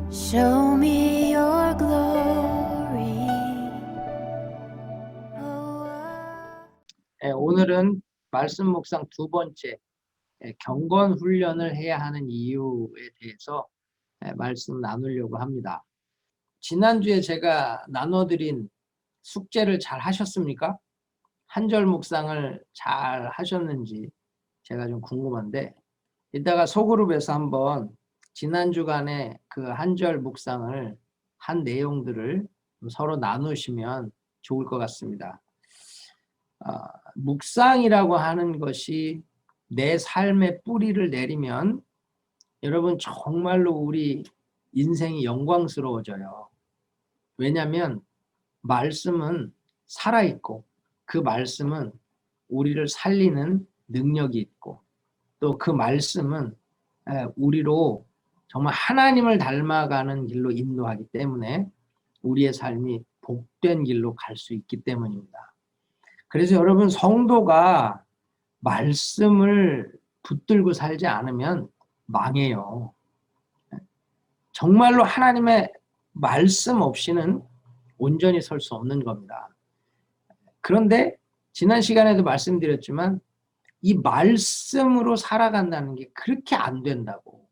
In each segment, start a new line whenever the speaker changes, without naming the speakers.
Show me your glory.
오늘은 말씀 묵상 두 번째, 경건 훈련을 해야 하는 이유에 대해서 말씀 나누려고 합니다. 지난주에 제가 나눠드린 숙제를 잘 하셨습니까? 한 절 묵상을 잘 하셨는지 제가 좀 궁금한데, 이따가 소그룹에서 한번 지난 주간에 그 한 절 묵상을 한 내용들을 서로 나누시면 좋을 것 같습니다. 묵상이라고 하는 것이 내 삶의 뿌리를 내리면 여러분 정말로 우리 인생이 영광스러워져요. 왜냐하면 말씀은 살아있고 그 말씀은 우리를 살리는 능력이 있고 또 그 말씀은 우리로 정말 하나님을 닮아가는 길로 인도하기 때문에 우리의 삶이 복된 길로 갈 수 있기 때문입니다. 그래서 여러분 성도가 말씀을 붙들고 살지 않으면 망해요. 정말로 하나님의 말씀 없이는 온전히 설 수 없는 겁니다. 그런데 지난 시간에도 말씀드렸지만 이 말씀으로 살아간다는 게 그렇게 안 된다고.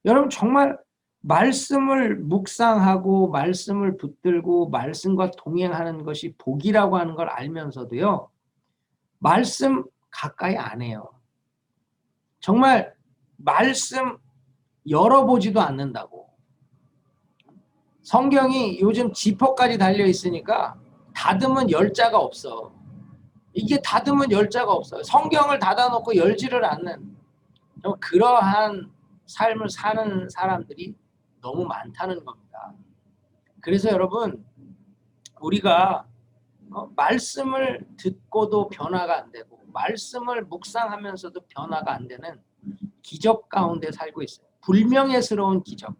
여러분 정말 말씀을 묵상하고 말씀을 붙들고 말씀과 동행하는 것이 복이라고 하는 걸 알면서도요. 말씀 가까이 안 해요. 정말 말씀 열어보지도 않는다고. 성경이 요즘 지퍼까지 달려 있으니까 닫으면 열 자가 없어. 이게 닫으면 열 자가 없어요. 성경을 닫아놓고 열지를 않는 그러한 삶을 사는 사람들이 너무 많다는 겁니다. 그래서 여러분 우리가 말씀을 듣고도 변화가 안 되고 말씀을 묵상하면서도 변화가 안 되는 기적 가운데 살고 있어요. 불명예스러운 기적.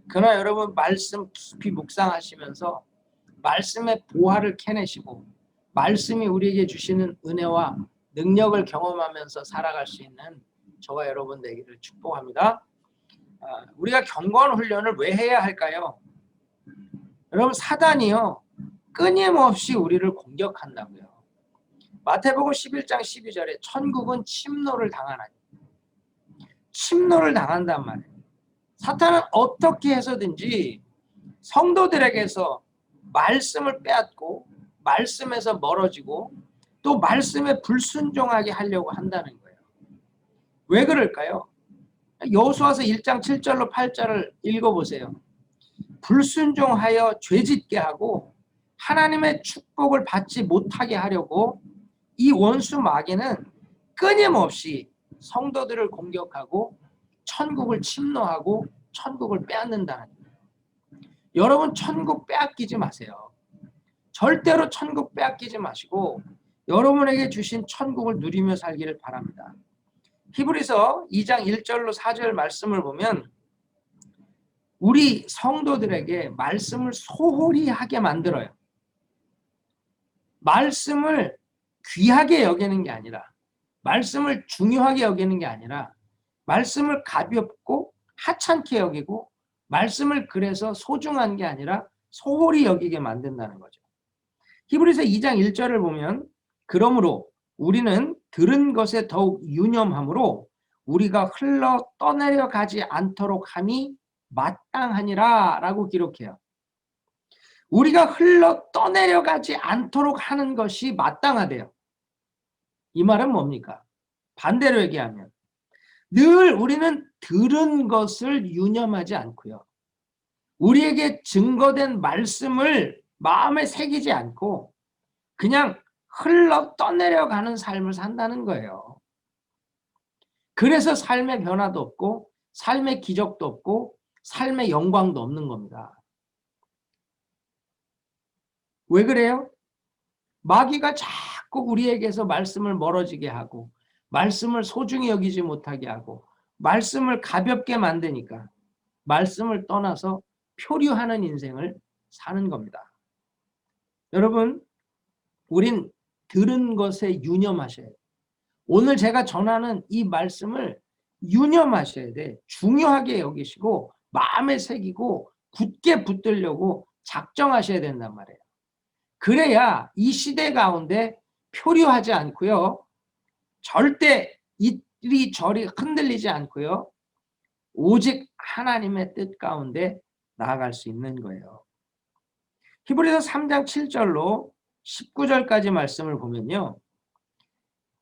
그러나 여러분 말씀 깊이 묵상하시면서 말씀의 보화를 캐내시고 말씀이 우리에게 주시는 은혜와 능력을 경험하면서 살아갈 수 있는 저와 여러분 되기를 축복합니다. 우리가 경건 훈련을 왜 해야 할까요? 여러분 사단이요 끊임없이 우리를 공격한다고요. 마태복음 11장 12절에 천국은 침노를 당하나니. 침노를 당한단 말이에요. 사탄은 어떻게 해서든지 성도들에게서 말씀을 빼앗고 말씀에서 멀어지고 또 말씀에 불순종하게 하려고 한다는 거예요. 왜 그럴까요? 여호수아서 1장 7절로 8절을 읽어보세요. 불순종하여 죄짓게 하고 하나님의 축복을 받지 못하게 하려고 이 원수 마귀는 끊임없이 성도들을 공격하고 천국을 침노하고 천국을 빼앗는다는 거예요. 여러분 천국 빼앗기지 마세요. 절대로 천국 빼앗기지 마시고 여러분에게 주신 천국을 누리며 살기를 바랍니다. 히브리서 2장 1절로 4절 말씀을 보면 우리 성도들에게 말씀을 소홀히 하게 만들어요. 말씀을 귀하게 여기는 게 아니라 말씀을 중요하게 여기는 게 아니라 말씀을 가볍고 하찮게 여기고 말씀을 그래서 소중한 게 아니라 소홀히 여기게 만든다는 거죠. 히브리서 2장 1절을 보면 그러므로 우리는 들은 것에 더욱 유념함으로 우리가 흘러 떠내려 가지 않도록 함이 마땅하니라 라고 기록해요. 우리가 흘러 떠내려 가지 않도록 하는 것이 마땅하대요. 이 말은 뭡니까? 반대로 얘기하면 늘 우리는 들은 것을 유념하지 않고요. 우리에게 증거된 말씀을 마음에 새기지 않고 그냥 흘러 떠내려가는 삶을 산다는 거예요. 그래서 삶의 변화도 없고 삶의 기적도 없고 삶의 영광도 없는 겁니다. 왜 그래요? 마귀가 자꾸 우리에게서 말씀을 멀어지게 하고 말씀을 소중히 여기지 못하게 하고 말씀을 가볍게 만드니까 말씀을 떠나서 표류하는 인생을 사는 겁니다. 여러분, 우린 들은 것에 유념하셔야 돼요. 오늘 제가 전하는 이 말씀을 유념하셔야 돼. 중요하게 여기시고 마음에 새기고 굳게 붙들려고 작정하셔야 된단 말이에요. 그래야 이 시대 가운데 표류하지 않고요. 절대 이리저리 흔들리지 않고요. 오직 하나님의 뜻 가운데 나아갈 수 있는 거예요. 히브리서 3장 7절로 19절까지 말씀을 보면요.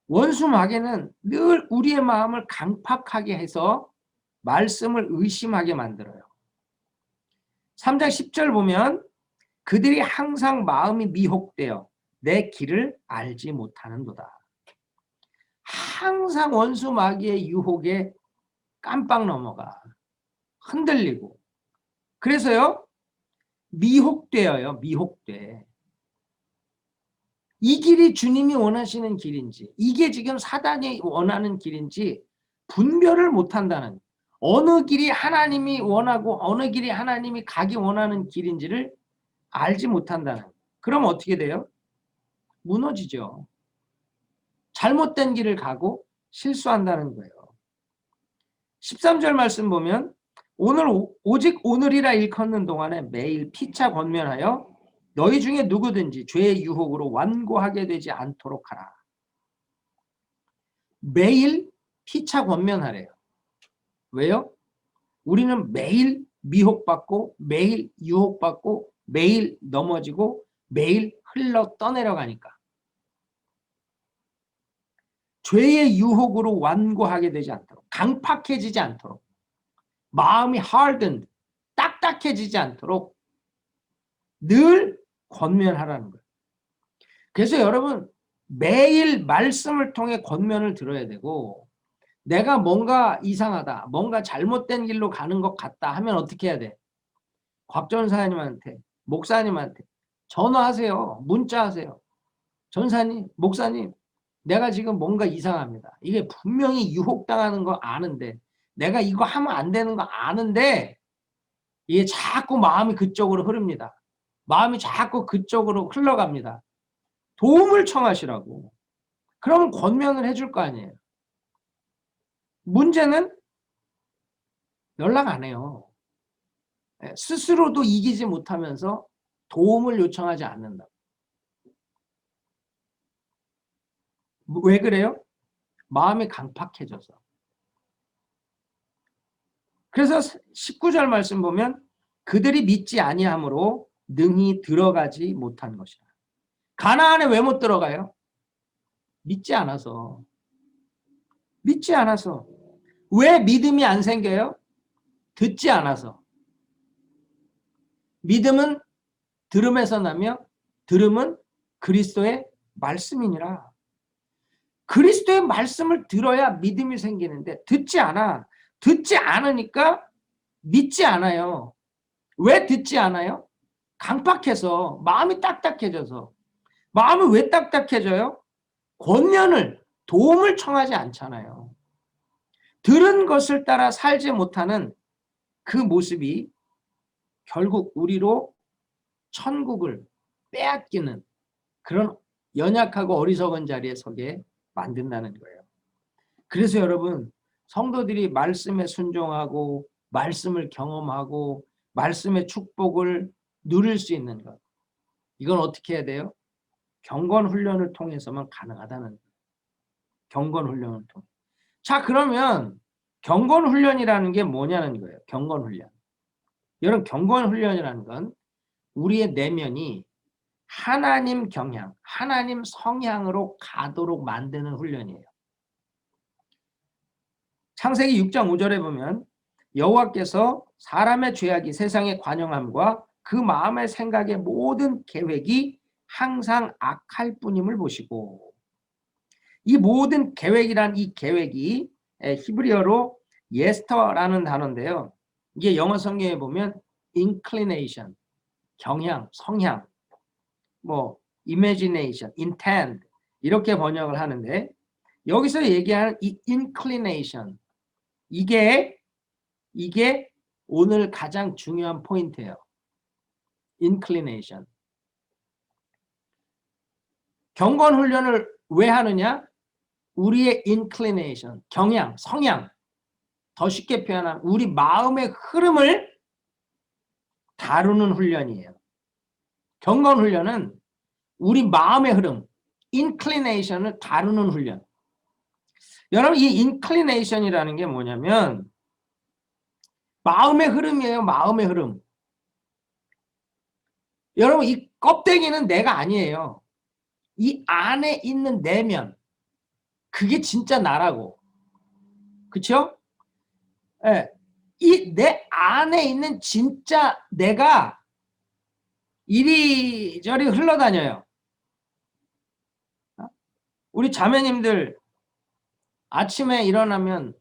원수 마귀는 늘 우리의 마음을 강팍하게 해서 말씀을 의심하게 만들어요. 3장 10절 보면 그들이 항상 마음이 미혹되어 내 길을 알지 못하는도다. 항상 원수 마귀의 유혹에 깜빡 넘어가 흔들리고 그래서요 미혹되어요. 미혹돼. 이 길이 주님이 원하시는 길인지 이게 지금 사단이 원하는 길인지 분별을 못한다는, 어느 길이 하나님이 원하고 어느 길이 하나님이 가기 원하는 길인지를 알지 못한다는. 그럼 어떻게 돼요? 무너지죠. 잘못된 길을 가고 실수한다는 거예요. 13절 말씀 보면 오직 오늘이라 일컫는 동안에 매일 피차 권면하여 너희 중에 누구든지 죄의 유혹으로 완고하게 되지 않도록 하라. 매일 피차 권면하래요. 왜요? 우리는 매일 미혹받고 매일 유혹받고 매일 넘어지고 매일 흘러 떠내려가니까. 죄의 유혹으로 완고하게 되지 않도록, 강팍해지지 않도록, 마음이 hardened, 딱딱해지지 않도록 늘 권면하라는 거예요. 그래서 여러분 매일 말씀을 통해 권면을 들어야 되고, 내가 뭔가 이상하다, 뭔가 잘못된 길로 가는 것 같다 하면 어떻게 해야 돼? 곽 전사님한테, 목사님한테 전화하세요. 문자하세요. 전사님, 목사님, 내가 지금 뭔가 이상합니다. 이게 분명히 유혹당하는 거 아는데, 내가 이거 하면 안 되는 거 아는데 이게 자꾸 마음이 그쪽으로 흐릅니다. 마음이 자꾸 그쪽으로 흘러갑니다. 도움을 청하시라고. 그러면 권면을 해줄 거 아니에요. 문제는 연락 안 해요. 스스로도 이기지 못하면서 도움을 요청하지 않는다. 왜 그래요? 마음이 강팍해져서. 그래서 19절 말씀 보면 그들이 믿지 아니함으로 능히 들어가지 못한 것이라. 가나안에 왜 못 들어가요? 믿지 않아서. 믿지 않아서. 왜 믿음이 안 생겨요? 듣지 않아서. 믿음은 들음에서 나며 들음은 그리스도의 말씀이니라. 그리스도의 말씀을 들어야 믿음이 생기는데 듣지 않아. 듣지 않으니까 믿지 않아요. 왜 듣지 않아요? 강팍해서, 마음이 딱딱해져서. 마음이 왜 딱딱해져요? 권면을, 도움을 청하지 않잖아요. 들은 것을 따라 살지 못하는 그 모습이 결국 우리로 천국을 빼앗기는 그런 연약하고 어리석은 자리에 서게 만든다는 거예요. 그래서 여러분, 성도들이 말씀에 순종하고 말씀을 경험하고 말씀의 축복을 누릴 수 있는 것, 이건 어떻게 해야 돼요? 경건 훈련을 통해서만 가능하다는 거예요. 경건 훈련을 통해. 자, 그러면 경건 훈련이라는 게 뭐냐는 거예요. 경건 훈련. 여러분, 경건 훈련이라는 건 우리의 내면이 하나님 경향, 하나님 성향으로 가도록 만드는 훈련이에요. 창세기 6장 5절에 보면 여호와께서 사람의 죄악이 세상에 관영함과 그 마음의 생각의 모든 계획이 항상 악할 뿐임을 보시고, 이 모든 계획이란 이 계획이 히브리어로 예스터라는 단어인데요. 이게 영어 성경에 보면 inclination, 경향, 성향, 뭐 imagination, intent 이렇게 번역을 하는데, 여기서 얘기하는 이 inclination, 이게 오늘 가장 중요한 포인트예요. inclination. 경건 훈련을 왜 하느냐? 우리의 inclination, 경향, 성향, 더 쉽게 표현하면 우리 마음의 흐름을 다루는 훈련이에요. 경건 훈련은 우리 마음의 흐름, inclination을 다루는 훈련. 여러분, 이 inclination이라는 게 뭐냐면 마음의 흐름이에요. 마음의 흐름. 여러분, 이 껍데기는 내가 아니에요. 이 안에 있는 내면, 그게 진짜 나라고. 그쵸? 예. 이 내 안에 있는 진짜 내가 이리저리 흘러다녀요. 우리 자매님들 아침에 일어나면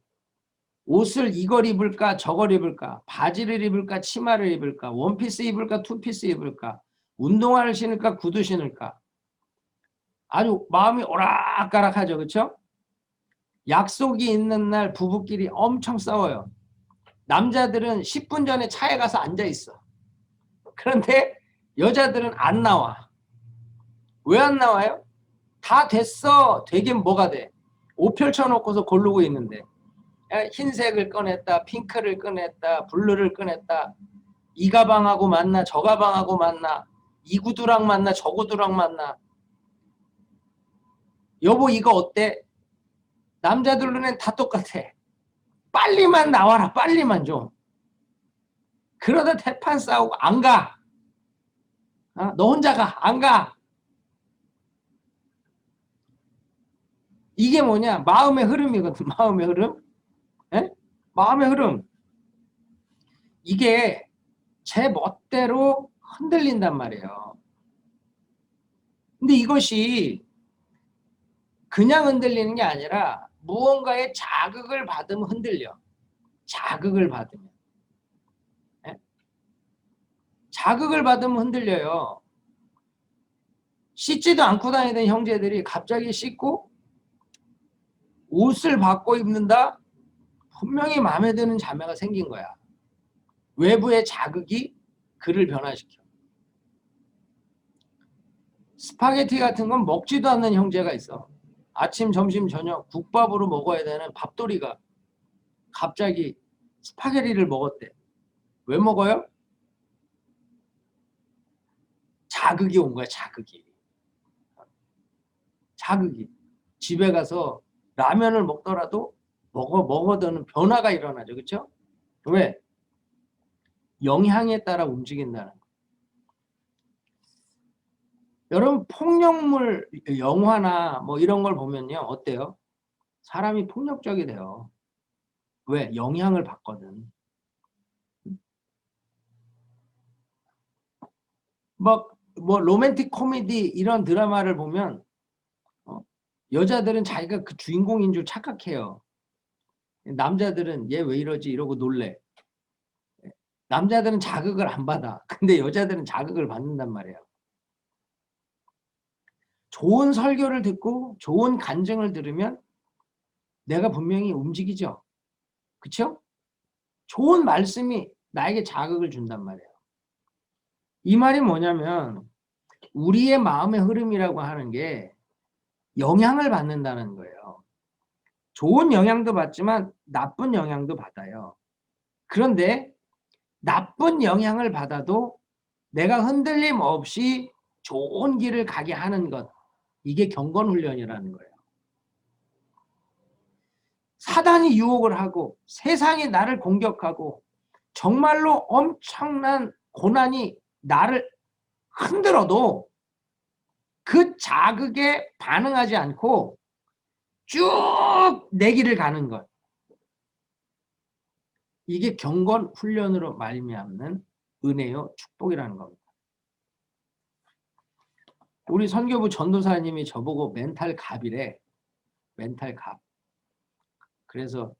옷을 이걸 입을까 저걸 입을까, 바지를 입을까 치마를 입을까, 원피스 입을까 투피스 입을까, 운동화를 신을까 구두 신을까, 아주 마음이 오락가락하죠. 그렇죠? 약속이 있는 날 부부끼리 엄청 싸워요. 남자들은 10분 전에 차에 가서 앉아 있어. 그런데 여자들은 안 나와. 왜 안 나와요? 다 됐어. 되긴 뭐가 돼. 옷 펼쳐놓고서 고르고 있는데 흰색을 꺼냈다, 핑크를 꺼냈다, 블루를 꺼냈다. 이 가방하고 만나, 저 가방하고 만나, 이 구두랑 만나, 저 구두랑 만나. 여보 이거 어때? 남자들 눈엔 다 똑같아. 빨리만 나와라. 빨리만 좀. 그러다 대판 싸우고 안 가. 너 혼자 가. 안 가. 이게 뭐냐? 마음의 흐름이거든. 마음의 흐름. 에? 마음의 흐름. 이게 제 멋대로 흔들린단 말이에요. 근데 이것이 그냥 흔들리는 게 아니라 무언가의 자극을 받으면 흔들려. 자극을 받으면. 에? 자극을 받으면 흔들려요. 씻지도 않고 다니던 형제들이 갑자기 씻고 옷을 바꿔 입는다? 분명히 마음에 드는 자매가 생긴 거야. 외부의 자극이 그를 변화시켜. 스파게티 같은 건 먹지도 않는 형제가 있어. 아침, 점심, 저녁 국밥으로 먹어야 되는 밥도리가 갑자기 스파게티를 먹었대. 왜 먹어요? 자극이 온 거야. 자극이. 자극이. 집에 가서 라면을 먹더라도 먹어도는 변화가 일어나죠. 그렇죠? 왜? 영향에 따라 움직인다는 거. 여러분 폭력물 영화나 뭐 이런 걸 보면요. 어때요? 사람이 폭력적이 돼요. 왜? 영향을 받거든. 뭐 로맨틱 코미디 이런 드라마를 보면 여자들은 자기가 그 주인공인 줄 착각해요. 남자들은 얘 왜 이러지 이러고 놀래. 남자들은 자극을 안 받아. 근데 여자들은 자극을 받는단 말이에요. 좋은 설교를 듣고 좋은 간증을 들으면 내가 분명히 움직이죠. 그렇죠? 좋은 말씀이 나에게 자극을 준단 말이에요. 이 말이 뭐냐면 우리의 마음의 흐름이라고 하는 게 영향을 받는다는 거예요. 좋은 영향도 받지만 나쁜 영향도 받아요. 그런데 나쁜 영향을 받아도 내가 흔들림 없이 좋은 길을 가게 하는 것, 이게 경건훈련이라는 거예요. 사단이 유혹을 하고 세상이 나를 공격하고 정말로 엄청난 고난이 나를 흔들어도 그 자극에 반응하지 않고 쭉 내 길을 가는 것. 이게 경건 훈련으로 말미암는 은혜요 축복이라는 겁니다. 우리 선교부 전도사님이 저보고 멘탈 갑이래. 멘탈 갑. 그래서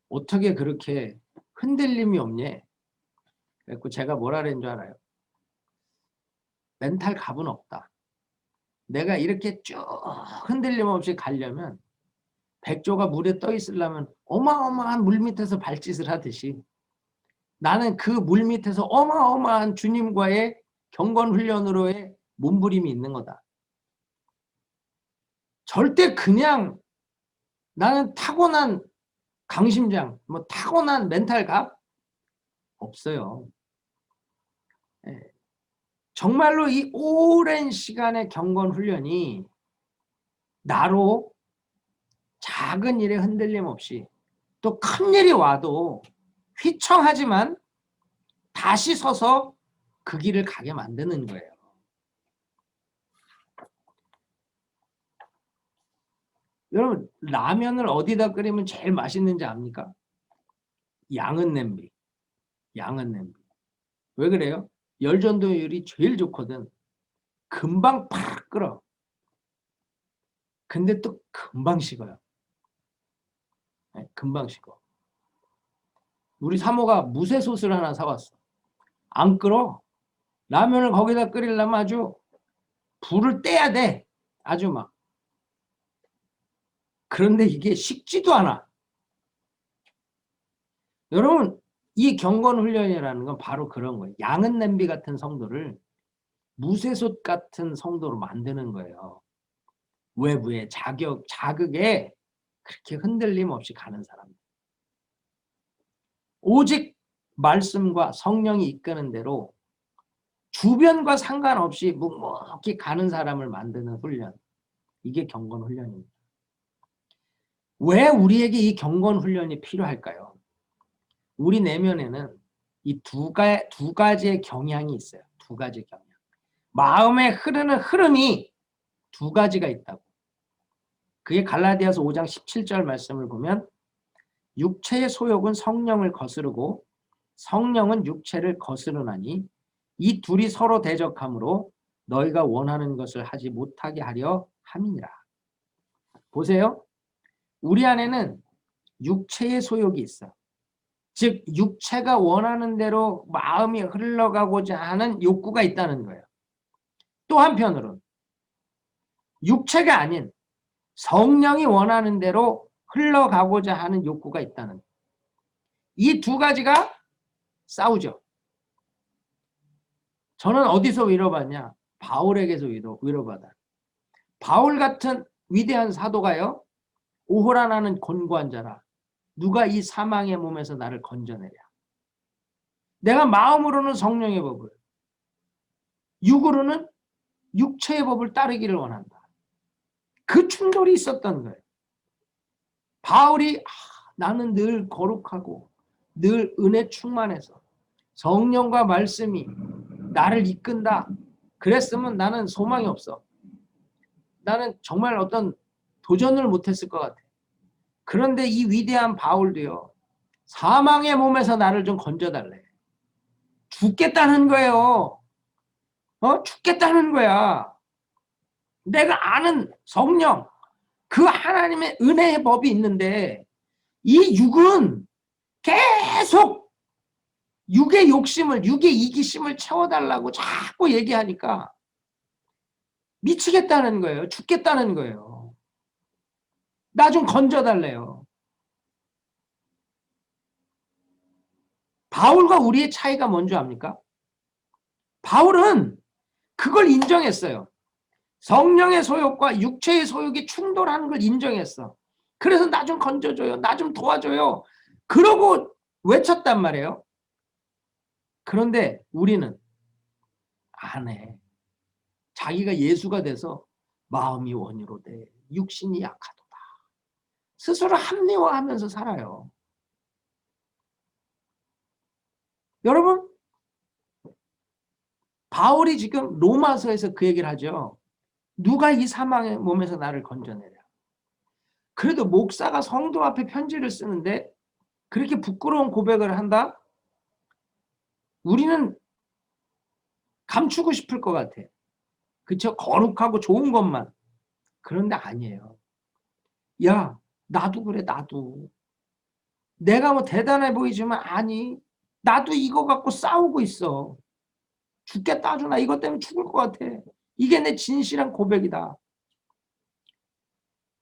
어떻게 그렇게 흔들림이 없냐. 그래서 제가 뭐라 그랬는 줄 알아요? 멘탈 갑은 없다. 내가 이렇게 쭉 흔들림 없이 가려면 백조가 물에 떠 있으려면 어마어마한 물 밑에서 발짓을 하듯이 나는 그 물 밑에서 어마어마한 주님과의 경건 훈련으로의 몸부림이 있는 거다. 절대 그냥 나는 타고난 강심장, 뭐 타고난 멘탈갑 없어요. 예. 정말로 이 오랜 시간의 경건 훈련이 나로 작은 일에 흔들림 없이 또 큰 일이 와도 휘청하지만 다시 서서 그 길을 가게 만드는 거예요. 여러분, 라면을 어디다 끓이면 제일 맛있는지 압니까? 양은 냄비. 양은 냄비. 왜 그래요? 열전도율이 제일 좋거든. 금방 팍 끓어. 근데 또 금방 식어요. 네, 금방 식어. 우리 사모가 무쇠솥을 하나 사왔어. 안 끓어. 라면을 거기다 끓이려면 아주 불을 떼야 돼. 아주 막. 그런데 이게 식지도 않아. 여러분, 이 경건 훈련이라는 건 바로 그런 거예요. 양은 냄비 같은 성도를 무쇠솥 같은 성도로 만드는 거예요. 외부의 자극에 그렇게 흔들림 없이 가는 사람. 오직 말씀과 성령이 이끄는 대로 주변과 상관없이 묵묵히 가는 사람을 만드는 훈련. 이게 경건 훈련입니다. 왜 우리에게 이 경건 훈련이 필요할까요? 우리 내면에는 이 두 가지의 경향이 있어요. 두 가지 경향. 마음에 흐르는 흐름이 두 가지가 있다고. 그게 갈라디아서 5장 17절 말씀을 보면 육체의 소욕은 성령을 거스르고 성령은 육체를 거스르나니 이 둘이 서로 대적하므로 너희가 원하는 것을 하지 못하게 하려 함이니라. 보세요. 우리 안에는 육체의 소욕이 있어. 즉 육체가 원하는 대로 마음이 흘러가고자 하는 욕구가 있다는 거예요. 또 한편으로는 육체가 아닌 성령이 원하는 대로 흘러가고자 하는 욕구가 있다는 거예요. 이 두 가지가 싸우죠. 저는 어디서 위로받냐? 바울에게서 위로받아. 바울 같은 위대한 사도가요. 오호라 나는 곤고한 자라. 누가 이 사망의 몸에서 나를 건져내랴. 내가 마음으로는 성령의 법을, 육으로는 육체의 법을 따르기를 원한다. 그 충돌이 있었던 거예요. 바울이 나는 늘 거룩하고 늘 은혜 충만해서 성령과 말씀이 나를 이끈다. 그랬으면 나는 소망이 없어. 나는 정말 어떤 도전을 못했을 것 같아. 그런데 이 위대한 바울도요. 사망의 몸에서 나를 좀 건져달래. 죽겠다는 거예요. 죽겠다는 거야. 내가 아는 성령, 그 하나님의 은혜의 법이 있는데 이 육은 계속 육의 욕심을, 육의 이기심을 채워달라고 자꾸 얘기하니까 미치겠다는 거예요. 죽겠다는 거예요. 나 좀 건져달래요. 바울과 우리의 차이가 뭔지 압니까? 바울은 그걸 인정했어요. 성령의 소욕과 육체의 소욕이 충돌하는 걸 인정했어. 그래서 나 좀 건져줘요. 나 좀 도와줘요. 그러고 외쳤단 말이에요. 그런데 우리는 안 해. 자기가 예수가 돼서 마음이 원유로 돼. 육신이 약하도다. 스스로 합리화하면서 살아요. 여러분, 바울이 지금 로마서에서 그 얘기를 하죠. 누가 이 사망의 몸에서 나를 건져내랴. 그래도 목사가 성도 앞에 편지를 쓰는데 그렇게 부끄러운 고백을 한다? 우리는 감추고 싶을 것 같아. 그쵸? 거룩하고 좋은 것만. 그런데 아니에요. 야, 나도 그래, 나도. 내가 뭐 대단해 보이지만 아니, 나도 이거 갖고 싸우고 있어. 죽겠다 아주 나 이것 때문에 죽을 것 같아. 이게 내 진실한 고백이다.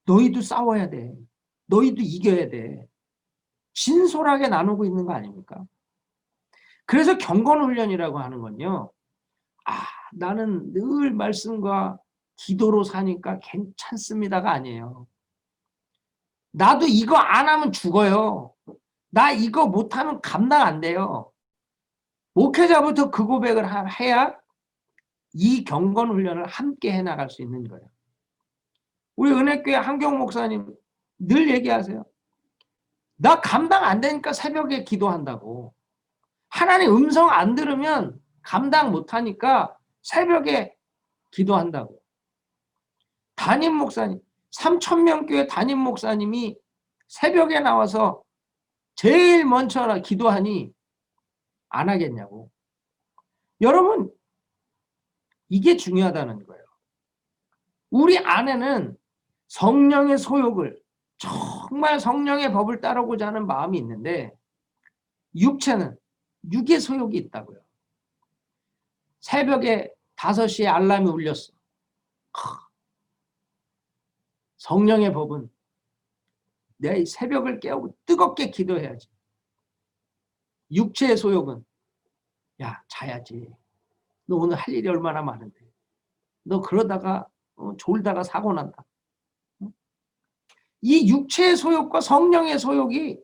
너희도 싸워야 돼. 너희도 이겨야 돼. 진솔하게 나누고 있는 거 아닙니까? 그래서 경건훈련이라고 하는 건요. 나는 늘 말씀과 기도로 사니까 괜찮습니다가 아니에요. 나도 이거 안 하면 죽어요. 나 이거 못하면 감당 안 돼요. 목회자부터 그 고백을 해야 이 경건 훈련을 함께 해나갈 수 있는 거예요. 우리 은혜교회 한경 목사님 늘 얘기하세요. 나 감당 안 되니까 새벽에 기도한다고. 하나님 음성 안 들으면 감당 못하니까 새벽에 기도한다고. 담임 목사님, 3,000명 교회 담임 목사님이 새벽에 나와서 제일 먼저 기도하니 안 하겠냐고. 여러분, 이게 중요하다는 거예요. 우리 안에는 성령의 소욕을, 정말 성령의 법을 따르고자 하는 마음이 있는데 육체는 육의 소욕이 있다고요. 새벽에 5시에 알람이 울렸어. 성령의 법은 내 새벽을 깨우고 뜨겁게 기도해야지. 육체의 소욕은 야, 자야지. 너 오늘 할 일이 얼마나 많은데. 너 그러다가 졸다가 사고 난다. 이 육체의 소욕과 성령의 소욕이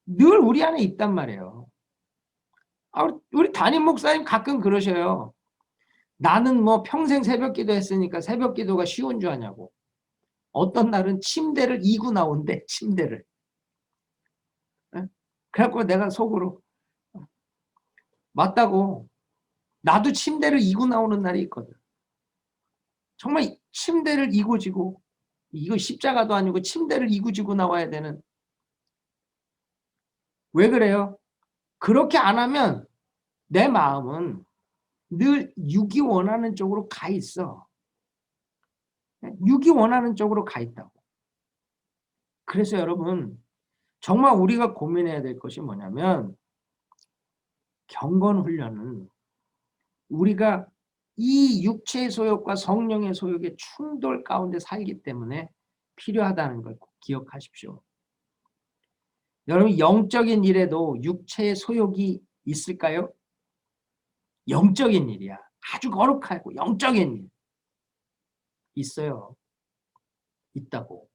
늘 우리 안에 있단 말이에요. 우리 담임 목사님 가끔 그러셔요. 나는 뭐 평생 새벽 기도 했으니까 새벽 기도가 쉬운 줄 아냐고. 어떤 날은 침대를 이고 나온대, 침대를. 그래갖고 내가 속으로 맞다고. 나도 침대를 이고 나오는 날이 있거든. 정말 침대를 이고 지고, 이거 십자가도 아니고 침대를 이고 지고 나와야 되는. 왜 그래요? 그렇게 안 하면 내 마음은 늘 육이 원하는 쪽으로 가 있어. 육이 원하는 쪽으로 가 있다고. 그래서 여러분, 정말 우리가 고민해야 될 것이 뭐냐면 경건 훈련은 우리가 이 육체의 소욕과 성령의 소욕의 충돌 가운데 살기 때문에 필요하다는 걸 꼭 기억하십시오. 여러분, 영적인 일에도 육체의 소욕이 있을까요? 영적인 일이야. 아주 거룩하고 영적인 일. 있어요. 있다고.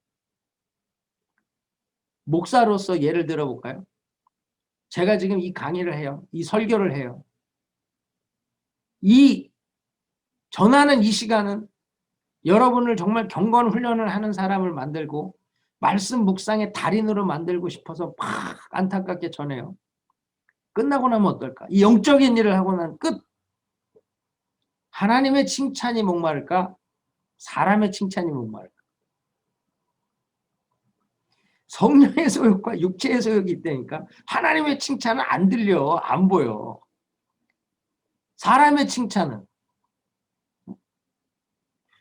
목사로서 예를 들어볼까요? 제가 지금 이 강의를 해요. 이 설교를 해요. 이 전하는 이 시간은 여러분을 정말 경건 훈련을 하는 사람을 만들고 말씀 묵상의 달인으로 만들고 싶어서 막 안타깝게 전해요. 끝나고 나면 어떨까? 이 영적인 일을 하고 난 끝. 하나님의 칭찬이 목마를까? 사람의 칭찬이 목마를까? 성령의 소욕과 육체의 소욕이 있다니까 하나님의 칭찬은 안 들려, 안 보여. 사람의 칭찬은.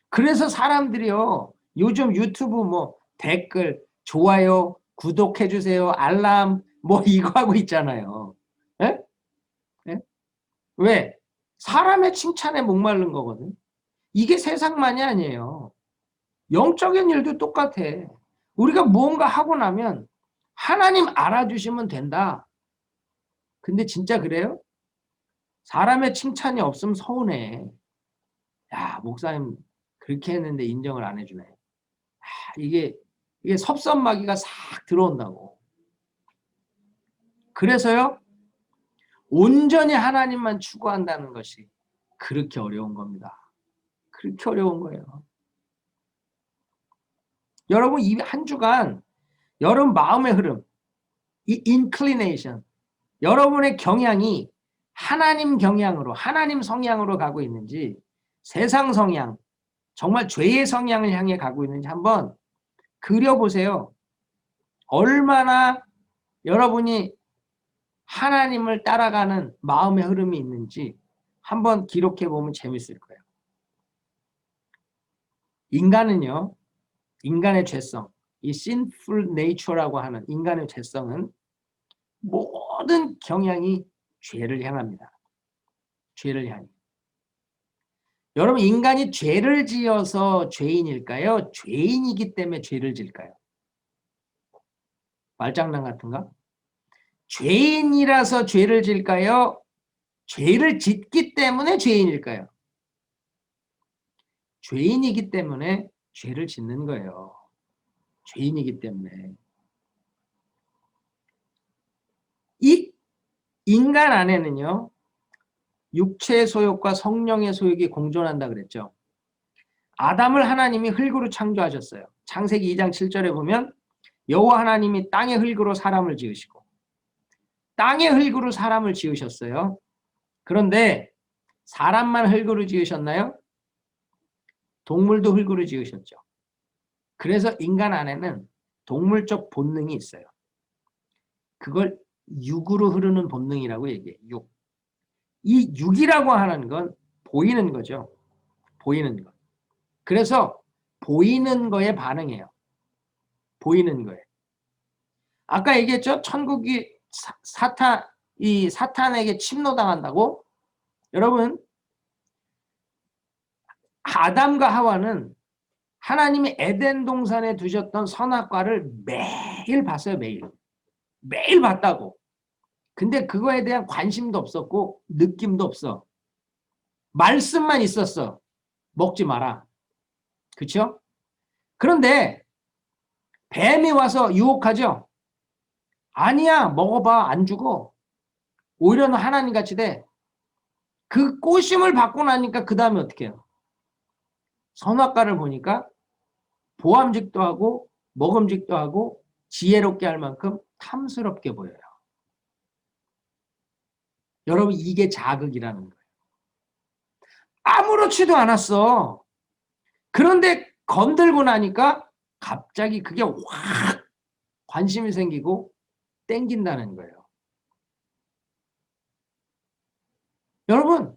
그래서 사람들이요, 요즘 유튜브 뭐 댓글, 좋아요, 구독해주세요, 알람 뭐 이거 하고 있잖아요. 에? 에? 왜? 사람의 칭찬에 목마른 거거든. 이게 세상만이 아니에요. 영적인 일도 똑같아. 우리가 무언가 하고 나면 하나님 알아주시면 된다. 근데 진짜 그래요? 사람의 칭찬이 없으면 서운해. 야, 목사님 그렇게 했는데 인정을 안 해주네. 이게 섭섭마귀가 싹 들어온다고. 그래서요, 온전히 하나님만 추구한다는 것이 그렇게 어려운 겁니다. 그렇게 어려운 거예요. 여러분, 이 한 주간 여러분 마음의 흐름, 이 inclination, 여러분의 경향이 하나님 경향으로, 하나님 성향으로 가고 있는지 세상 성향, 정말 죄의 성향을 향해 가고 있는지 한번 그려보세요. 얼마나 여러분이 하나님을 따라가는 마음의 흐름이 있는지 한번 기록해 보면 재밌을 거예요. 인간은요, 인간의 죄성, 이 sinful nature라고 하는 인간의 죄성은 모든 경향이 죄를 향합니다. 죄를 향해. 여러분, 인간이 죄를 지어서 죄인일까요? 죄인이기 때문에 죄를 질까요? 말장난 같은가? 죄인이라서 죄를 질까요? 죄를 짓기 때문에 죄인일까요? 죄인이기 때문에 죄를 짓는 거예요. 죄인이기 때문에. 이 인간 안에는요, 육체의 소욕과 성령의 소욕이 공존한다 그랬죠. 아담을 하나님이 흙으로 창조하셨어요. 창세기 2장 7절에 보면 여호와 하나님이 땅의 흙으로 사람을 지으시고, 땅의 흙으로 사람을 지으셨어요. 그런데 사람만 흙으로 지으셨나요? 동물도 흙으로 지으셨죠. 그래서 인간 안에는 동물적 본능이 있어요. 그걸 육으로 흐르는 본능이라고 얘기해요. 육. 이 육이라고 하는 건 보이는 거죠. 보이는 것. 그래서 보이는 거에 반응해요. 보이는 거에. 아까 얘기했죠? 천국이 사탄에게 침노당한다고? 여러분, 아담과 하와는 하나님이 에덴 동산에 두셨던 선악과를 매일 봤어요. 매일 봤다고. 근데 그거에 대한 관심도 없었고 느낌도 없어. 말씀만 있었어. 먹지 마라. 그렇죠? 그런데 뱀이 와서 유혹하죠. 아니야, 먹어봐. 안 죽어. 오히려 너 하나님 같이 돼. 그 꼬심을 받고 나니까 그 다음에 어떻게 해요? 선악과를 보니까 보암직도 하고 먹음직도 하고 지혜롭게 할 만큼 탐스럽게 보여요. 여러분, 이게 자극이라는 거예요. 아무렇지도 않았어. 그런데 건들고 나니까 갑자기 그게 확 관심이 생기고 땡긴다는 거예요. 여러분,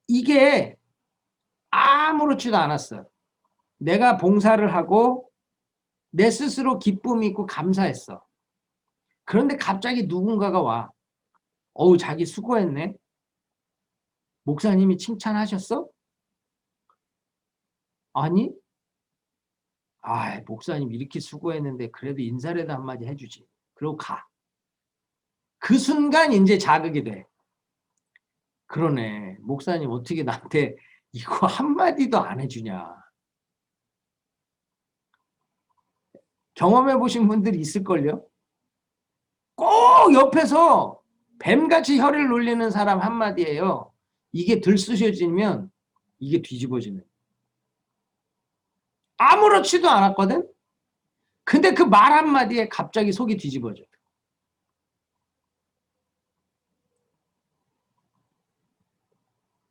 이게 아무렇지도 않았어요. 내가 봉사를 하고 내 스스로 기쁨이 있고 감사했어. 그런데 갑자기 누군가가 와. 어우, 자기 수고했네. 목사님이 칭찬하셨어? 아니? 아, 목사님 이렇게 수고했는데 그래도 인사라도 한마디 해주지. 그러고 가. 그 순간 이제 자극이 돼. 그러네. 목사님 어떻게 나한테 이거 한마디도 안 해주냐. 경험해 보신 분들이 있을걸요? 꼭 옆에서 뱀같이 혀를 놀리는 사람 한마디예요. 이게 들쑤셔지면 이게 뒤집어지는. 아무렇지도 않았거든? 근데 그 말 한마디에 갑자기 속이 뒤집어져.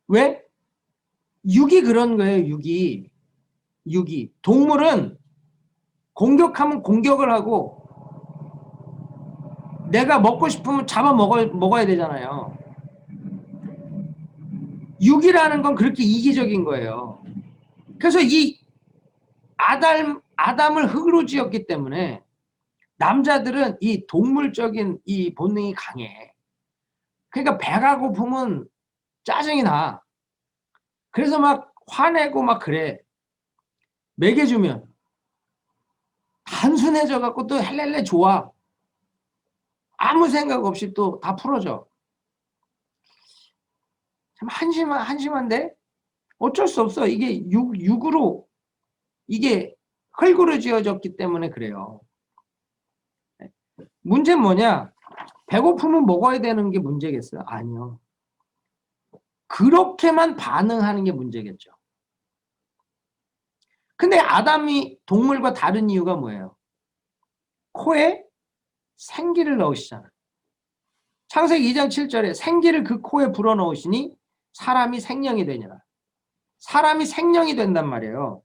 왜? 육이 그런 거예요, 육이. 육이. 동물은 공격하면 공격을 하고 내가 먹고 싶으면 잡아 먹어야 되잖아요. 육이라는 건 그렇게 이기적인 거예요. 그래서 이 아담을 흙으로 지었기 때문에 남자들은 이 동물적인 이 본능이 강해. 그러니까 배가 고프면 짜증이 나. 그래서 막 화내고 막 그래. 먹여주면 단순해져 갖고 또 헬렐레 좋아. 아무 생각 없이 또 다 풀어져. 참 한심한데 어쩔 수 없어. 이게 육으로 이게 흙으로 지어졌기 때문에 그래요. 문제는 뭐냐? 배고프면 먹어야 되는 게 문제겠어요? 아니요. 그렇게만 반응하는 게 문제겠죠. 근데 아담이 동물과 다른 이유가 뭐예요? 코에 생기를 넣으시잖아요. 창세기 2장 7절에 생기를 그 코에 불어넣으시니 사람이 생명이 되니라. 사람이 생명이 된단 말이에요.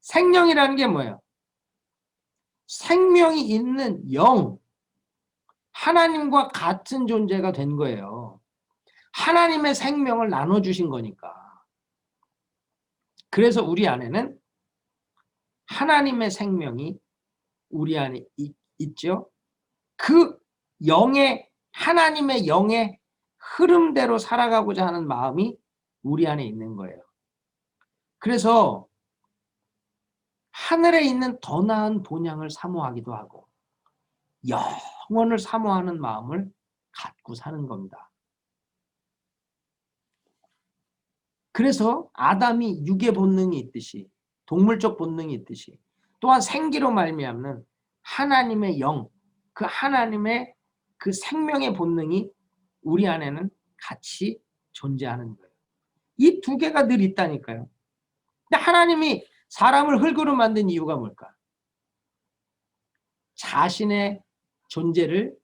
생명이라는 게 뭐예요? 생명이 있는 영, 하나님과 같은 존재가 된 거예요. 하나님의 생명을 나눠주신 거니까. 그래서 우리 안에는 하나님의 생명이 우리 안에 있죠. 그 하나님의 영의 흐름대로 살아가고자 하는 마음이 우리 안에 있는 거예요. 그래서 하늘에 있는 더 나은 본향을 사모하기도 하고 영원을 사모하는 마음을 갖고 사는 겁니다. 그래서 아담이 육의 본능이 있듯이 동물적 본능이 있듯이 또한 생기로 말미암는 하나님의 영, 그 하나님의 그 생명의 본능이 우리 안에는 같이 존재하는 거예요. 이 두 개가 늘 있다니까요. 근데 하나님이 사람을 흙으로 만든 이유가 뭘까? 자신의 존재를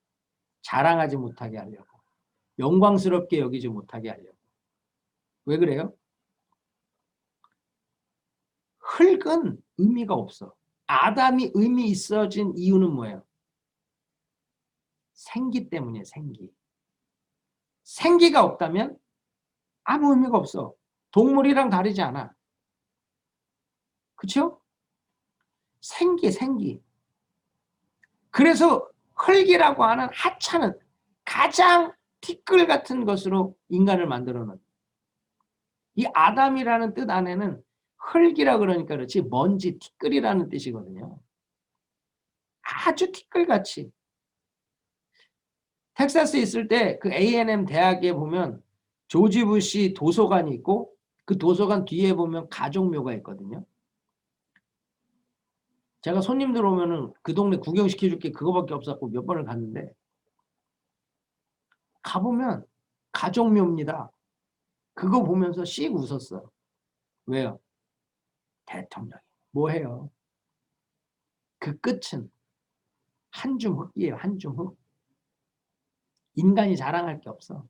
자랑하지 못하게 하려고, 영광스럽게 여기지 못하게 하려고. 왜 그래요? 흙은 의미가 없어. 아담이 의미 있어진 이유는 뭐예요? 생기 때문이에요. 생기. 생기가 없다면 아무 의미가 없어. 동물이랑 다르지 않아. 그렇죠? 생기. 그래서 흙이라고 하는 하찮은 가장 티끌 같은 것으로 인간을 만들어 놓은, 이 아담이라는 뜻 안에는 흙이라 그러니까 그렇지 먼지, 티끌이라는 뜻이거든요. 아주 티끌같이. 텍사스에 있을 때 그 A&M 대학에 보면 조지 부시 도서관이 있고 그 도서관 뒤에 보면 가족묘가 있거든요. 제가 손님들 오면은 그 동네 구경시켜줄 게 그거밖에 없었고 몇 번을 갔는데 가보면 가족묘입니다. 그거 보면서 씩 웃었어. 왜요? 대통령이 뭐 해요? 그 끝은 한 줌 흙이에요. 한 줌 흙. 인간이 자랑할 게 없어.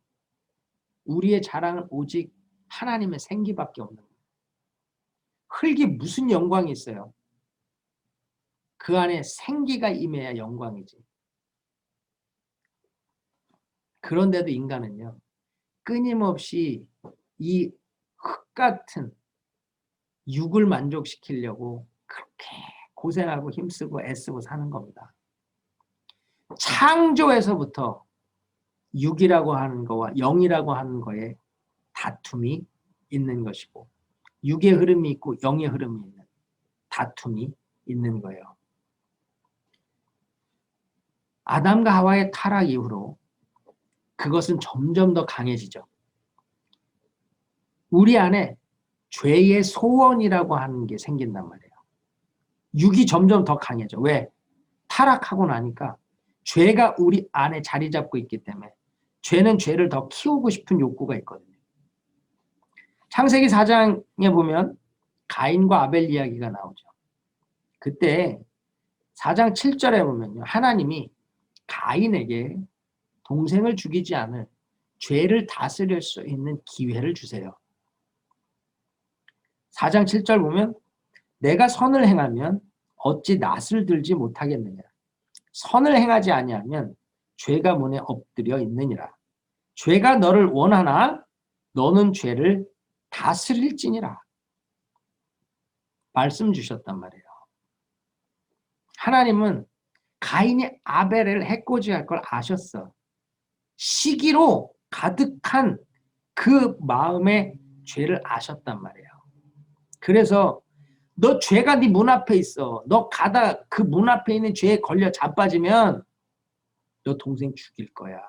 우리의 자랑은 오직 하나님의 생기밖에 없는 거예요. 흙이 무슨 영광이 있어요? 그 안에 생기가 임해야 영광이지. 그런데도 인간은요, 끊임없이 이 흙 같은 육을 만족시키려고 그렇게 고생하고 힘쓰고 애쓰고 사는 겁니다. 창조에서부터 육이라고 하는 거와 영이라고 하는 거에 다툼이 있는 것이고, 육의 흐름이 있고 영의 흐름이 있는 다툼이 있는 거예요. 아담과 하와의 타락 이후로 그것은 점점 더 강해지죠. 우리 안에 죄의 소원이라고 하는 게 생긴단 말이에요. 육이 점점 더 강해져. 왜? 타락하고 나니까 죄가 우리 안에 자리 잡고 있기 때문에 죄는 죄를 더 키우고 싶은 욕구가 있거든요. 창세기 4장에 보면 가인과 아벨 이야기가 나오죠. 그때 4장 7절에 보면요, 하나님이 가인에게 동생을 죽이지 않을 죄를 다스릴 수 있는 기회를 주세요. 4장 7절 보면 내가 선을 행하면 어찌 낫을 들지 못하겠느냐. 선을 행하지 아니하면 죄가 문에 엎드려 있느니라. 죄가 너를 원하나 너는 죄를 다스릴지니라. 말씀 주셨단 말이에요. 하나님은 가인이 아벨을 해코지할 걸 아셨어. 시기로 가득한 그 마음의 죄를 아셨단 말이에요. 그래서 너 죄가 네 문 앞에 있어. 너 가다 그 문 앞에 있는 죄에 걸려 자빠지면 너 동생 죽일 거야.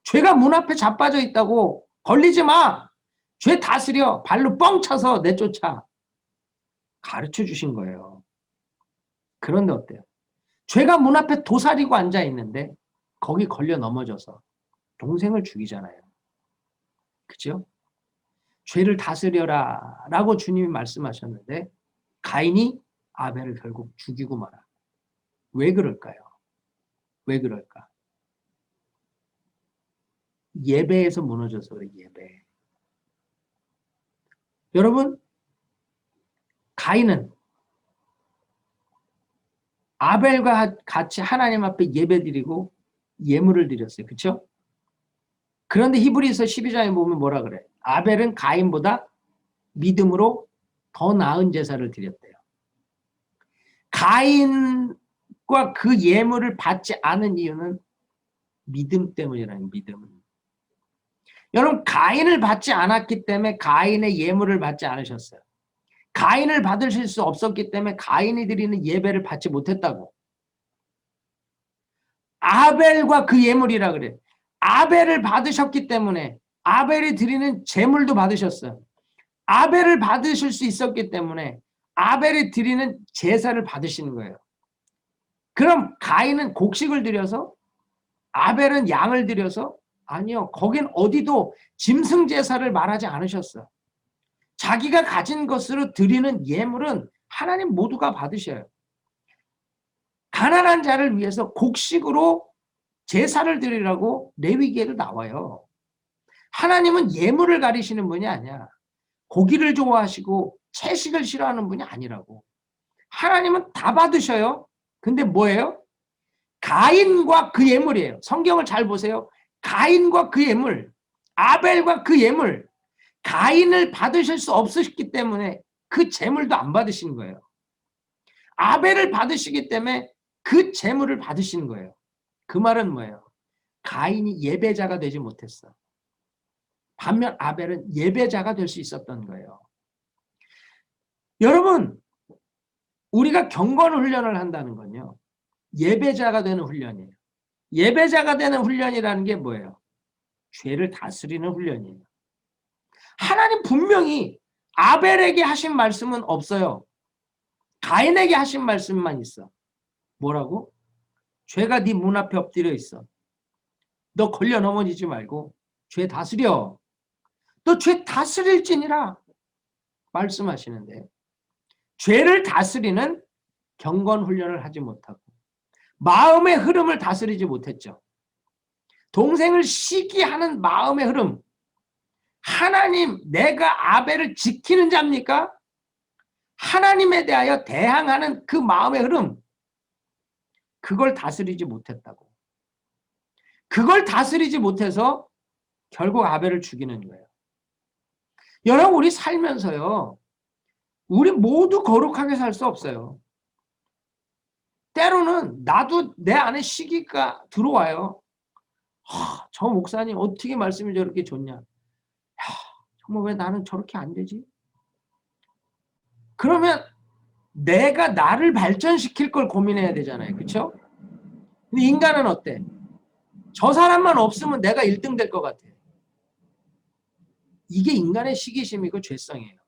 죄가 문 앞에 자빠져 있다고 걸리지 마. 죄 다스려. 발로 뻥 차서 내쫓아. 가르쳐 주신 거예요. 그런데 어때요? 죄가 문 앞에 도사리고 앉아 있는데 거기 걸려 넘어져서 동생을 죽이잖아요. 그죠? 죄를 다스려라 라고 주님이 말씀하셨는데 가인이 아벨을 결국 죽이고 말아. 왜 그럴까요? 왜 그럴까? 예배에서 무너져서 그래. 예배. 여러분, 가인은 아벨과 같이 하나님 앞에 예배드리고 예물을 드렸어요. 그렇죠? 그런데 히브리서 12장에 보면 뭐라 그래? 아벨은 가인보다 믿음으로 더 나은 제사를 드렸대요. 가인과 그 예물을 받지 않은 이유는 믿음 때문이라는, 믿음. 여러분, 가인을 받지 않았기 때문에 가인의 예물을 받지 않으셨어요. 가인을 받으실 수 없었기 때문에 가인이 드리는 예배를 받지 못했다고. 아벨과 그 예물이라 그래. 아벨을 받으셨기 때문에 아벨이 드리는 제물도 받으셨어요. 아벨을 받으실 수 있었기 때문에 아벨이 드리는 제사를 받으시는 거예요. 그럼 가인은 곡식을 드려서 아벨은 양을 드려서? 아니요. 거긴 어디도 짐승 제사를 말하지 않으셨어. 자기가 가진 것으로 드리는 예물은 하나님 모두가 받으셔요. 가난한 자를 위해서 곡식으로 제사를 드리라고 레위기에도 나와요. 하나님은 예물을 가리시는 분이 아니야. 고기를 좋아하시고 채식을 싫어하는 분이 아니라고. 하나님은 다 받으셔요. 근데 뭐예요? 가인과 그 예물이에요. 성경을 잘 보세요. 가인과 그 예물, 아벨과 그 예물, 가인을 받으실 수 없으셨기 때문에 그 제물도 안 받으신 거예요. 아벨을 받으시기 때문에 그 제물을 받으신 거예요. 그 말은 뭐예요? 가인이 예배자가 되지 못했어. 반면 아벨은 예배자가 될 수 있었던 거예요. 여러분, 우리가 경건 훈련을 한다는 건요, 예배자가 되는 훈련이에요. 예배자가 되는 훈련이라는 게 뭐예요? 죄를 다스리는 훈련이에요. 하나님 분명히 아벨에게 하신 말씀은 없어요. 가인에게 하신 말씀만 있어. 뭐라고? 죄가 네 문 앞에 엎드려 있어. 너 걸려 넘어지지 말고 죄 다스려. 너 죄 다스릴지니라 말씀하시는데, 죄를 다스리는 경건 훈련을 하지 못하고 마음의 흐름을 다스리지 못했죠. 동생을 시기하는 마음의 흐름. 하나님, 내가 아벨을 지키는 자입니까? 하나님에 대하여 대항하는 그 마음의 흐름. 그걸 다스리지 못했다고. 그걸 다스리지 못해서 결국 아벨을 죽이는 거예요. 여러분, 우리 살면서요, 우리 모두 거룩하게 살 수 없어요. 때로는 나도 내 안에 시기가 들어와요. 저 목사님 어떻게 말씀이 저렇게 좋냐. 정말 왜 나는 저렇게 안 되지? 그러면 내가 나를 발전시킬 걸 고민해야 되잖아요. 그렇죠? 근데 인간은 어때? 저 사람만 없으면 내가 1등 될 것 같아. 이게 인간의 시기심이고 죄성이에요.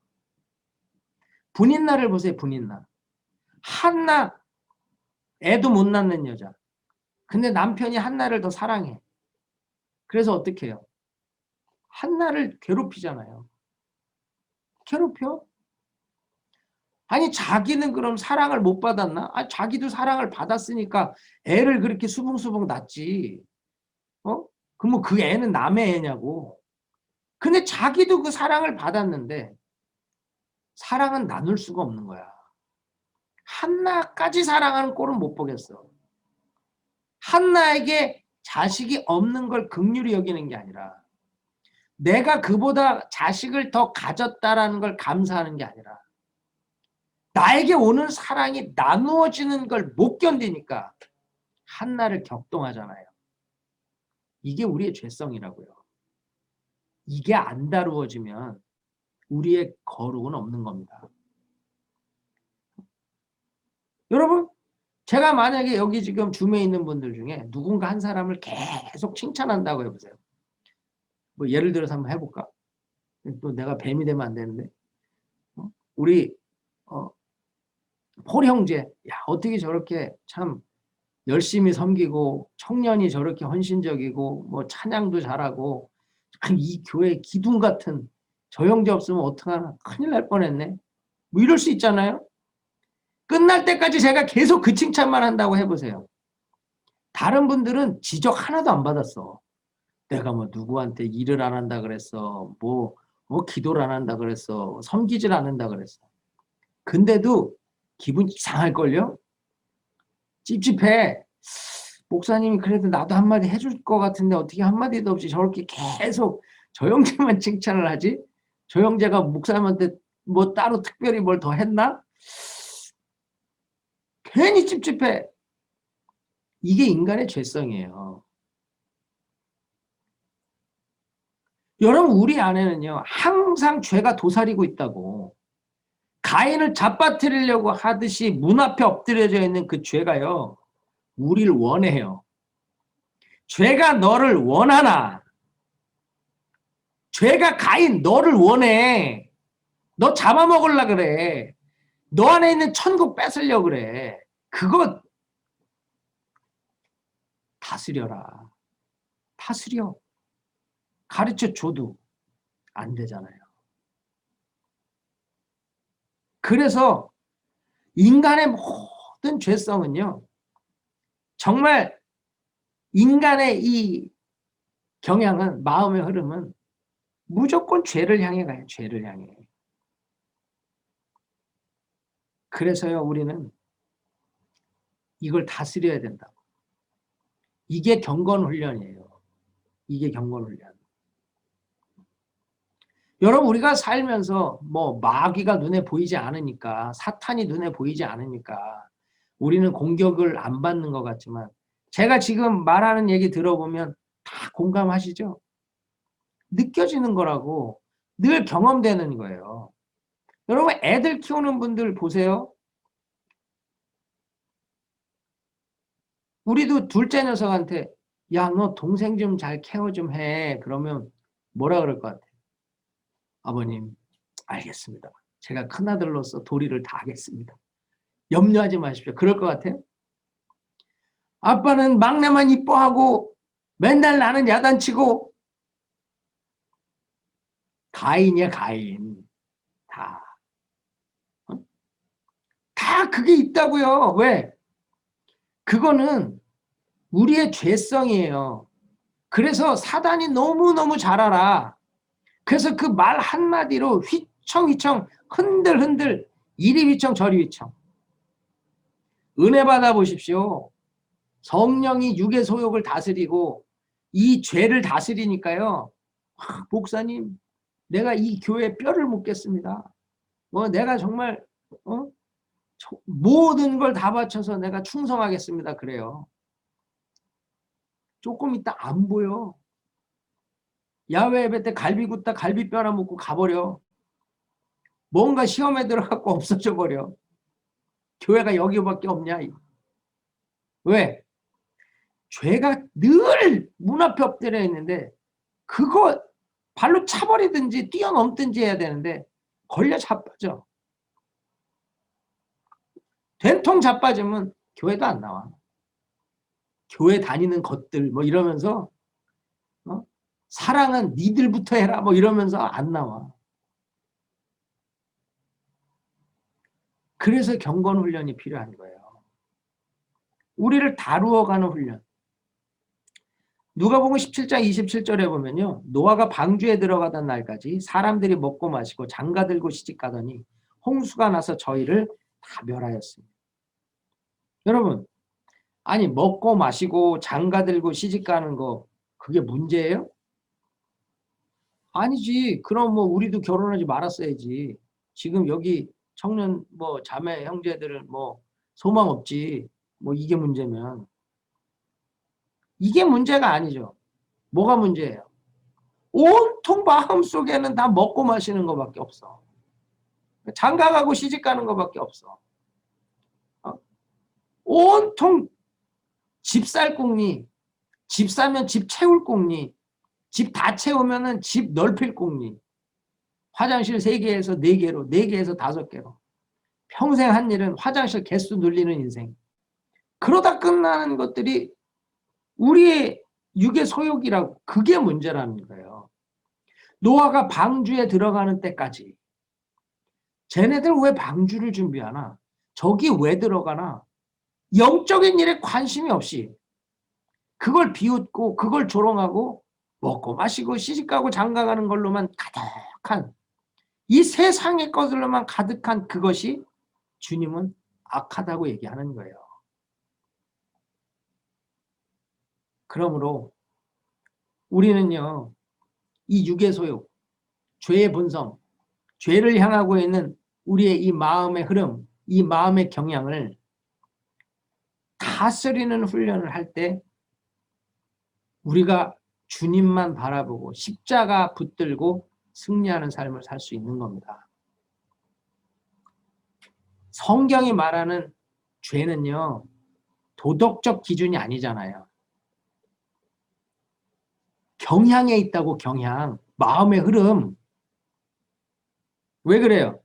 분인나를 보세요. 분인나. 한나, 애도 못 낳는 여자. 근데 남편이 한나를 더 사랑해. 그래서 어떻게 해요? 한나를 괴롭히잖아요. 괴롭혀? 아니, 자기는 그럼 사랑을 못 받았나? 아, 자기도 사랑을 받았으니까 애를 그렇게 수붕수붕 낳지. 그럼 그 애는 남의 애냐고. 근데 자기도 그 사랑을 받았는데 사랑은 나눌 수가 없는 거야. 한나까지 사랑하는 꼴은 못 보겠어. 한나에게 자식이 없는 걸 긍휼히 여기는 게 아니라, 내가 그보다 자식을 더 가졌다라는 걸 감사하는 게 아니라, 나에게 오는 사랑이 나누어지는 걸 못 견디니까 한나를 격동하잖아요. 이게 우리의 죄성이라고요. 이게 안 다루어지면 우리의 거룩은 없는 겁니다. 여러분, 제가 만약에 여기 지금 줌에 있는 분들 중에 누군가 한 사람을 계속 칭찬한다고 해보세요. 뭐 예를 들어서 한번 해볼까? 또 내가 뱀이 되면 안 되는데, 우리 폴 형제, 야, 어떻게 저렇게 참 열심히 섬기고 청년이 저렇게 헌신적이고 뭐 찬양도 잘하고 참 이 교회 기둥 같은 저 형제 없으면 어떡하나, 큰일 날 뻔했네, 뭐 이럴 수 있잖아요. 끝날 때까지 제가 계속 그 칭찬만 한다고 해보세요. 다른 분들은 지적 하나도 안 받았어. 내가 뭐 누구한테 일을 안 한다 그랬어, 뭐 기도를 안 한다 그랬어, 섬기질 않는다 그랬어. 근데도 기분 이상할걸요? 찝찝해. 목사님이 그래도 나도 한마디 해줄 것 같은데 어떻게 한마디도 없이 저렇게 계속 저 형제만 칭찬을 하지? 저 형제가 목사님한테 뭐 따로 특별히 뭘 더 했나? 괜히 찝찝해. 이게 인간의 죄성이에요. 여러분, 우리 안에는요, 항상 죄가 도사리고 있다고. 가인을 잡아뜨리려고 하듯이 문 앞에 엎드려져 있는 그 죄가요, 우리를 원해요. 죄가 너를 원하나? 죄가 가인 너를 원해. 너 잡아먹으려고 그래. 너 안에 있는 천국 뺏으려고 그래. 그거 다스려라. 다스려. 가르쳐 줘도 안 되잖아요. 그래서 인간의 모든 죄성은요, 정말 인간의 이 경향은, 마음의 흐름은 무조건 죄를 향해 가요. 죄를 향해. 그래서요, 우리는 이걸 다스려야 된다고. 이게 경건훈련이에요. 이게 경건훈련. 여러분, 우리가 살면서 뭐 마귀가 눈에 보이지 않으니까, 사탄이 눈에 보이지 않으니까 우리는 공격을 안 받는 것 같지만, 제가 지금 말하는 얘기 들어보면 다 공감하시죠? 느껴지는 거라고, 늘 경험되는 거예요. 여러분, 애들 키우는 분들 보세요. 우리도 둘째 녀석한테 야, 너 동생 좀 잘 케어 좀 해. 그러면 뭐라 그럴 것 같아요? 아버님, 알겠습니다. 제가 큰아들로서 도리를 다 하겠습니다. 염려하지 마십시오. 그럴 것 같아요? 아빠는 막내만 이뻐하고 맨날 나는 야단치고. 가인이야, 가인. 다. 다 그게 있다고요. 왜? 그거는 우리의 죄성이에요. 그래서 사단이 너무너무 잘 알아. 그래서 그 말 한마디로 휘청휘청 흔들흔들 이리 휘청 저리 휘청. 은혜 받아 보십시오. 성령이 육의 소욕을 다스리고 이 죄를 다스리니까요. 목사님, 내가 이 교회에 뼈를 묻겠습니다. 내가 정말 모든 걸 다 바쳐서 내가 충성하겠습니다. 그래요. 조금 있다 안 보여. 야외 예배 때 갈비 굽다 갈비뼈 하나 먹고 가버려. 뭔가 시험에 들어갖고 없어져 버려. 교회가 여기밖에 없냐. 왜? 죄가 늘 문 앞에 엎드려 있는데 그거 발로 차버리든지 뛰어넘든지 해야 되는데 걸려 자빠져. 된통 자빠지면 교회도 안 나와. 교회 다니는 것들 뭐 이러면서 사랑은 니들부터 해라 뭐 이러면서 안 나와. 그래서 경건 훈련이 필요한 거예요. 우리를 다루어가는 훈련. 누가복음 17장 27절에 보면요. 노아가 방주에 들어가던 날까지 사람들이 먹고 마시고 장가들고 시집가더니 홍수가 나서 저희를 다 멸하였습니다. 여러분, 아니 먹고 마시고 장가들고 시집가는 거 그게 문제예요? 아니지. 그럼 뭐 우리도 결혼하지 말았어야지. 지금 여기 청년 뭐 자매 형제들은 뭐 소망 없지. 뭐 이게 문제면. 이게 문제가 아니죠. 뭐가 문제예요? 온통 마음속에는 다 먹고 마시는 것밖에 없어. 장가가고 시집가는 것밖에 없어. 온통 집 살 꿈이, 집 사면 집 채울 꿈이, 집 다 채우면은 집 넓힐 꿈이, 화장실 3개에서 4개로, 4개에서 5개로. 평생 한 일은 화장실 개수 늘리는 인생. 그러다 끝나는 것들이 우리의 육의 소욕이라고. 그게 문제라는 거예요. 노아가 방주에 들어가는 때까지 쟤네들 왜 방주를 준비하나? 저기 왜 들어가나? 영적인 일에 관심이 없이 그걸 비웃고 그걸 조롱하고 먹고 마시고 시집가고 장가가는 걸로만 가득한, 이 세상의 것들로만 가득한 그것이 주님은 악하다고 얘기하는 거예요. 그러므로 우리는요, 이 육의 소욕, 죄의 본성, 죄를 향하고 있는 우리의 이 마음의 흐름, 이 마음의 경향을 다스리는 훈련을 할 때 우리가 주님만 바라보고 십자가 붙들고 승리하는 삶을 살 수 있는 겁니다. 성경이 말하는 죄는요, 도덕적 기준이 아니잖아요. 경향에 있다고. 경향, 마음의 흐름. 왜 그래요?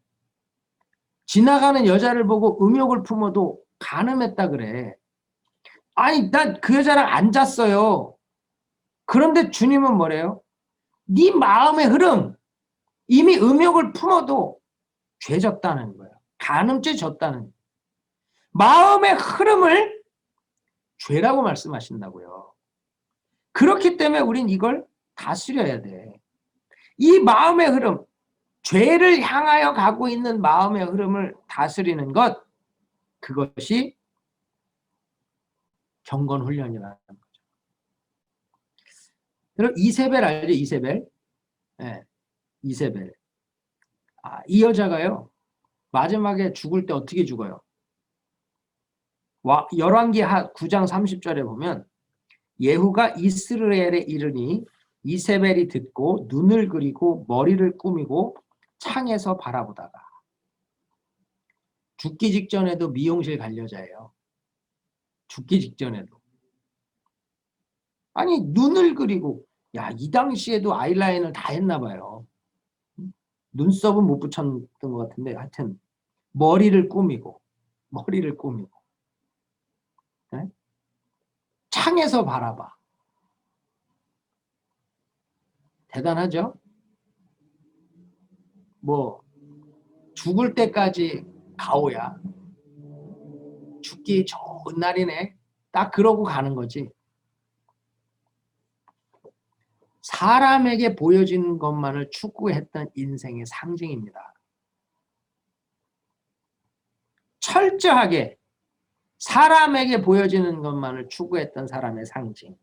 지나가는 여자를 보고 음욕을 품어도 간음했다 그래. 아니, 난 그 여자랑 안 잤어요. 그런데 주님은 뭐래요? 네 마음의 흐름, 이미 음욕을 품어도 죄졌다는 거예요. 간음죄 졌다는 거예요. 마음의 흐름을 죄라고 말씀하신다고요. 그렇기 때문에 우린 이걸 다스려야 돼. 이 마음의 흐름, 죄를 향하여 가고 있는 마음의 흐름을 다스리는 것, 그것이 경건 훈련이라는 거죠. 여러분 이세벨 알죠? 이세벨? 네, 이세벨. 이 여자가요. 마지막에 죽을 때 어떻게 죽어요? 열왕기 9장 30절에 보면 예후가 이스라엘에 이르니 이세벨이 듣고 눈을 그리고 머리를 꾸미고 창에서 바라보다가 죽기 직전에도 미용실 갈 여자예요. 죽기 직전에도. 아니 눈을 그리고 이 당시에도 아이라인을 다 했나 봐요. 눈썹은 못 붙였던 것 같은데 하여튼 머리를 꾸미고 네? 창에서 바라봐. 대단하죠? 뭐 죽을 때까지 가오야. 죽기 좋은 날이네. 딱 그러고 가는 거지. 사람에게 보여지는 것만을 추구했던 인생의 상징입니다. 철저하게 사람에게 보여지는 것만을 추구했던 사람의 상징.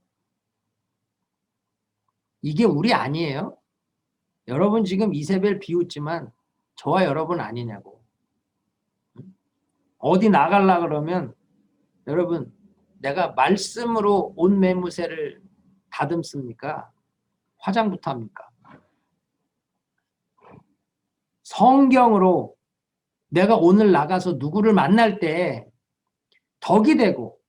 이게 우리 아니에요? 여러분 지금 이세벨 비웃지만 저와 여러분 아니냐고. 어디 나가려 그러면 여러분 내가 말씀으로 온 매무새를 다듬습니까? 화장부터 합니까? 성경으로 내가 오늘 나가서 누구를 만날 때 덕이 되고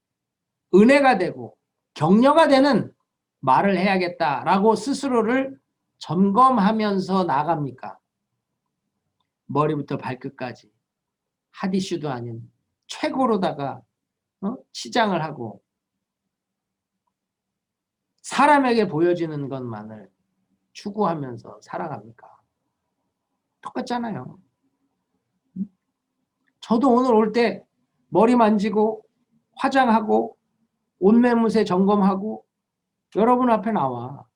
은혜가 되고 격려가 되는 말을 해야겠다라고 스스로를 점검하면서 나갑니까? 머리부터 발끝까지 핫 이슈도 아닌 최고로다가 치장을 하고 사람에게 보여지는 것만을 추구하면서 살아갑니까? 똑같잖아요. 저도 오늘 올 때 머리 만지고 화장하고 옷매무새 점검하고 여러분 앞에 나와.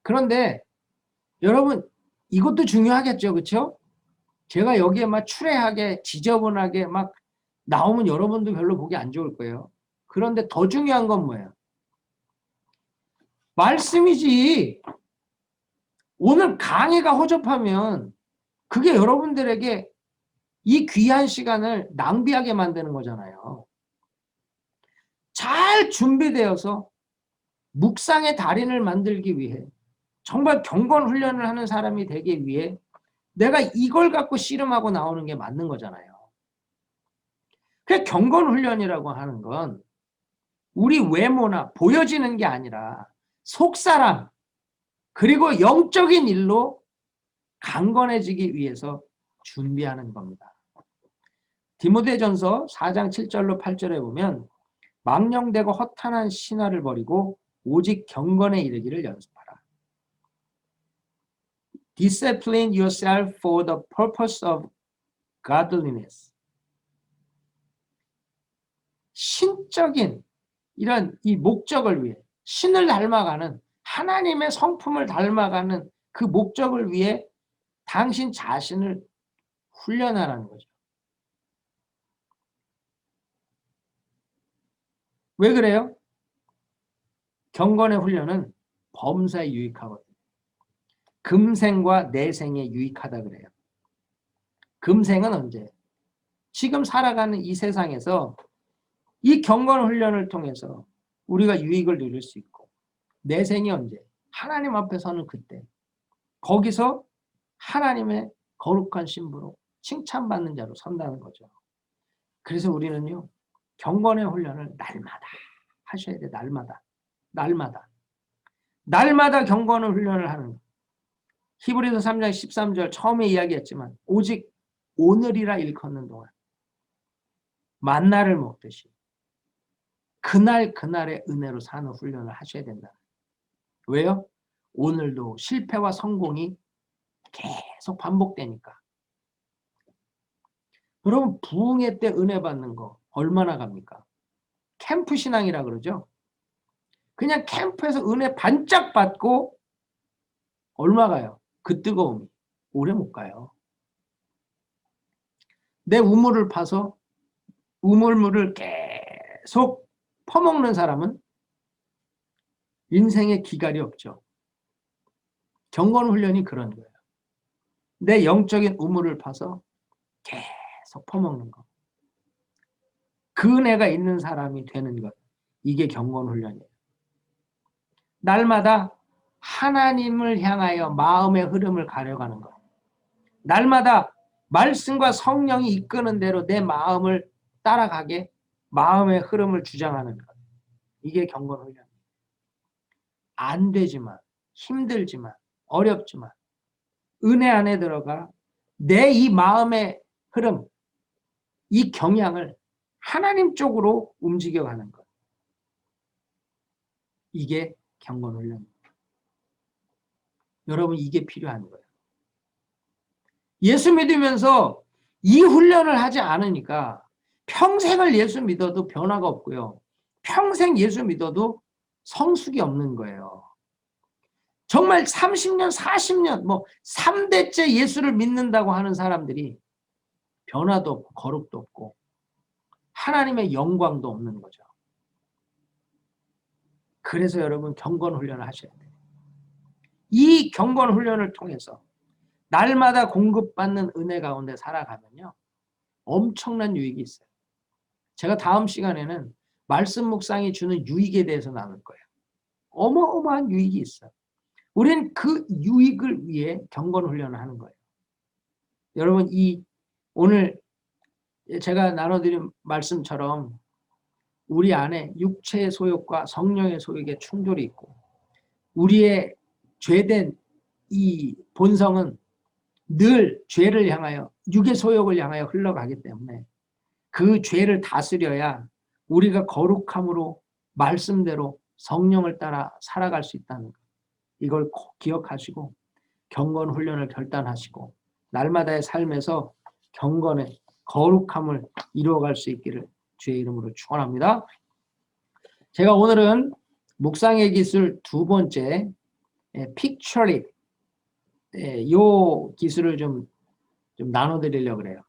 그런데 여러분 이것도 중요하겠죠. 그렇죠? 제가 여기에 막 추레하게 지저분하게 막 나오면 여러분도 별로 보기 안 좋을 거예요. 그런데 더 중요한 건 뭐예요? 말씀이지. 오늘 강의가 허접하면 그게 여러분들에게 이 귀한 시간을 낭비하게 만드는 거잖아요. 잘 준비되어서 묵상의 달인을 만들기 위해 정말 경건 훈련을 하는 사람이 되기 위해 내가 이걸 갖고 씨름하고 나오는 게 맞는 거잖아요. 그 경건 훈련이라고 하는 건 우리 외모나 보여지는 게 아니라 속사람 그리고 영적인 일로 강건해지기 위해서 준비하는 겁니다. 디모데전서 4장 7절로 8절에 보면 망령되고 허탄한 신화를 버리고 오직 경건에 이르기를 연습하라. Discipline yourself for the purpose of godliness. 신적인 이런 이 목적을 위해 신을 닮아가는 하나님의 성품을 닮아가는 그 목적을 위해 당신 자신을 훈련하라는 거죠. 왜 그래요? 경건의 훈련은 범사에 유익하거든요. 금생과 내생에 유익하다 그래요. 금생은 언제? 지금 살아가는 이 세상에서 이 경건 훈련을 통해서 우리가 유익을 누릴 수 있고 내생이 언제? 하나님 앞에 서는 그때. 거기서 하나님의 거룩한 신부로 칭찬받는 자로 선다는 거죠. 그래서 우리는요. 경건의 훈련을 날마다 하셔야 돼. 날마다 경건의 훈련을 하는 거예요. 히브리서 3장 13절 처음에 이야기했지만 오직 오늘이라 일컫는 동안 만나를 먹듯이 그날 그날의 은혜로 사는 훈련을 하셔야 된다. 왜요? 오늘도 실패와 성공이 계속 반복되니까. 여러분 부흥회 때 은혜 받는 거 얼마나 갑니까? 캠프 신앙이라 그러죠. 그냥 캠프에서 은혜 반짝 받고 얼마 가요? 그 뜨거움이 오래 못 가요. 내 우물을 파서 우물물을 계속 퍼먹는 사람은 인생에 기갈이 없죠. 경건 훈련이 그런 거예요. 내 영적인 우물을 파서 계속 퍼먹는 거. 그 은혜가 있는 사람이 되는 것. 이게 경건 훈련이에요. 날마다 하나님을 향하여 마음의 흐름을 가려가는 것. 날마다 말씀과 성령이 이끄는 대로 내 마음을 따라가게 마음의 흐름을 주장하는 것. 이게 경건 훈련이에요. 안 되지만, 힘들지만, 어렵지만 은혜 안에 들어가 내 이 마음의 흐름, 이 경향을 하나님 쪽으로 움직여가는 것. 이게 경건 훈련입니다. 여러분 이게 필요한 거예요. 예수 믿으면서 이 훈련을 하지 않으니까 평생을 예수 믿어도 변화가 없고요. 평생 예수 믿어도 성숙이 없는 거예요. 정말 30년, 40년, 3대째 예수를 믿는다고 하는 사람들이 변화도 없고 거룩도 없고 하나님의 영광도 없는 거죠. 그래서 여러분 경건 훈련을 하셔야 돼요. 이 경건 훈련을 통해서 날마다 공급받는 은혜 가운데 살아가면요. 엄청난 유익이 있어요. 제가 다음 시간에는 말씀 묵상이 주는 유익에 대해서 나눌 거예요. 어마어마한 유익이 있어요. 우리는 그 유익을 위해 경건 훈련을 하는 거예요. 여러분 오늘 제가 나눠드린 말씀처럼 우리 안에 육체의 소욕과 성령의 소욕의 충돌이 있고 우리의 죄된 이 본성은 늘 죄를 향하여 육의 소욕을 향하여 흘러가기 때문에 그 죄를 다스려야 우리가 거룩함으로 말씀대로 성령을 따라 살아갈 수 있다는 것. 이걸 꼭 기억하시고 경건 훈련을 결단하시고 날마다의 삶에서 경건의 거룩함을 이루어갈 수 있기를 주의 이름으로 축원합니다. 제가 오늘은 묵상의 기술 두 번째 Picture It 요 기술을 좀 나눠드리려고 그래요.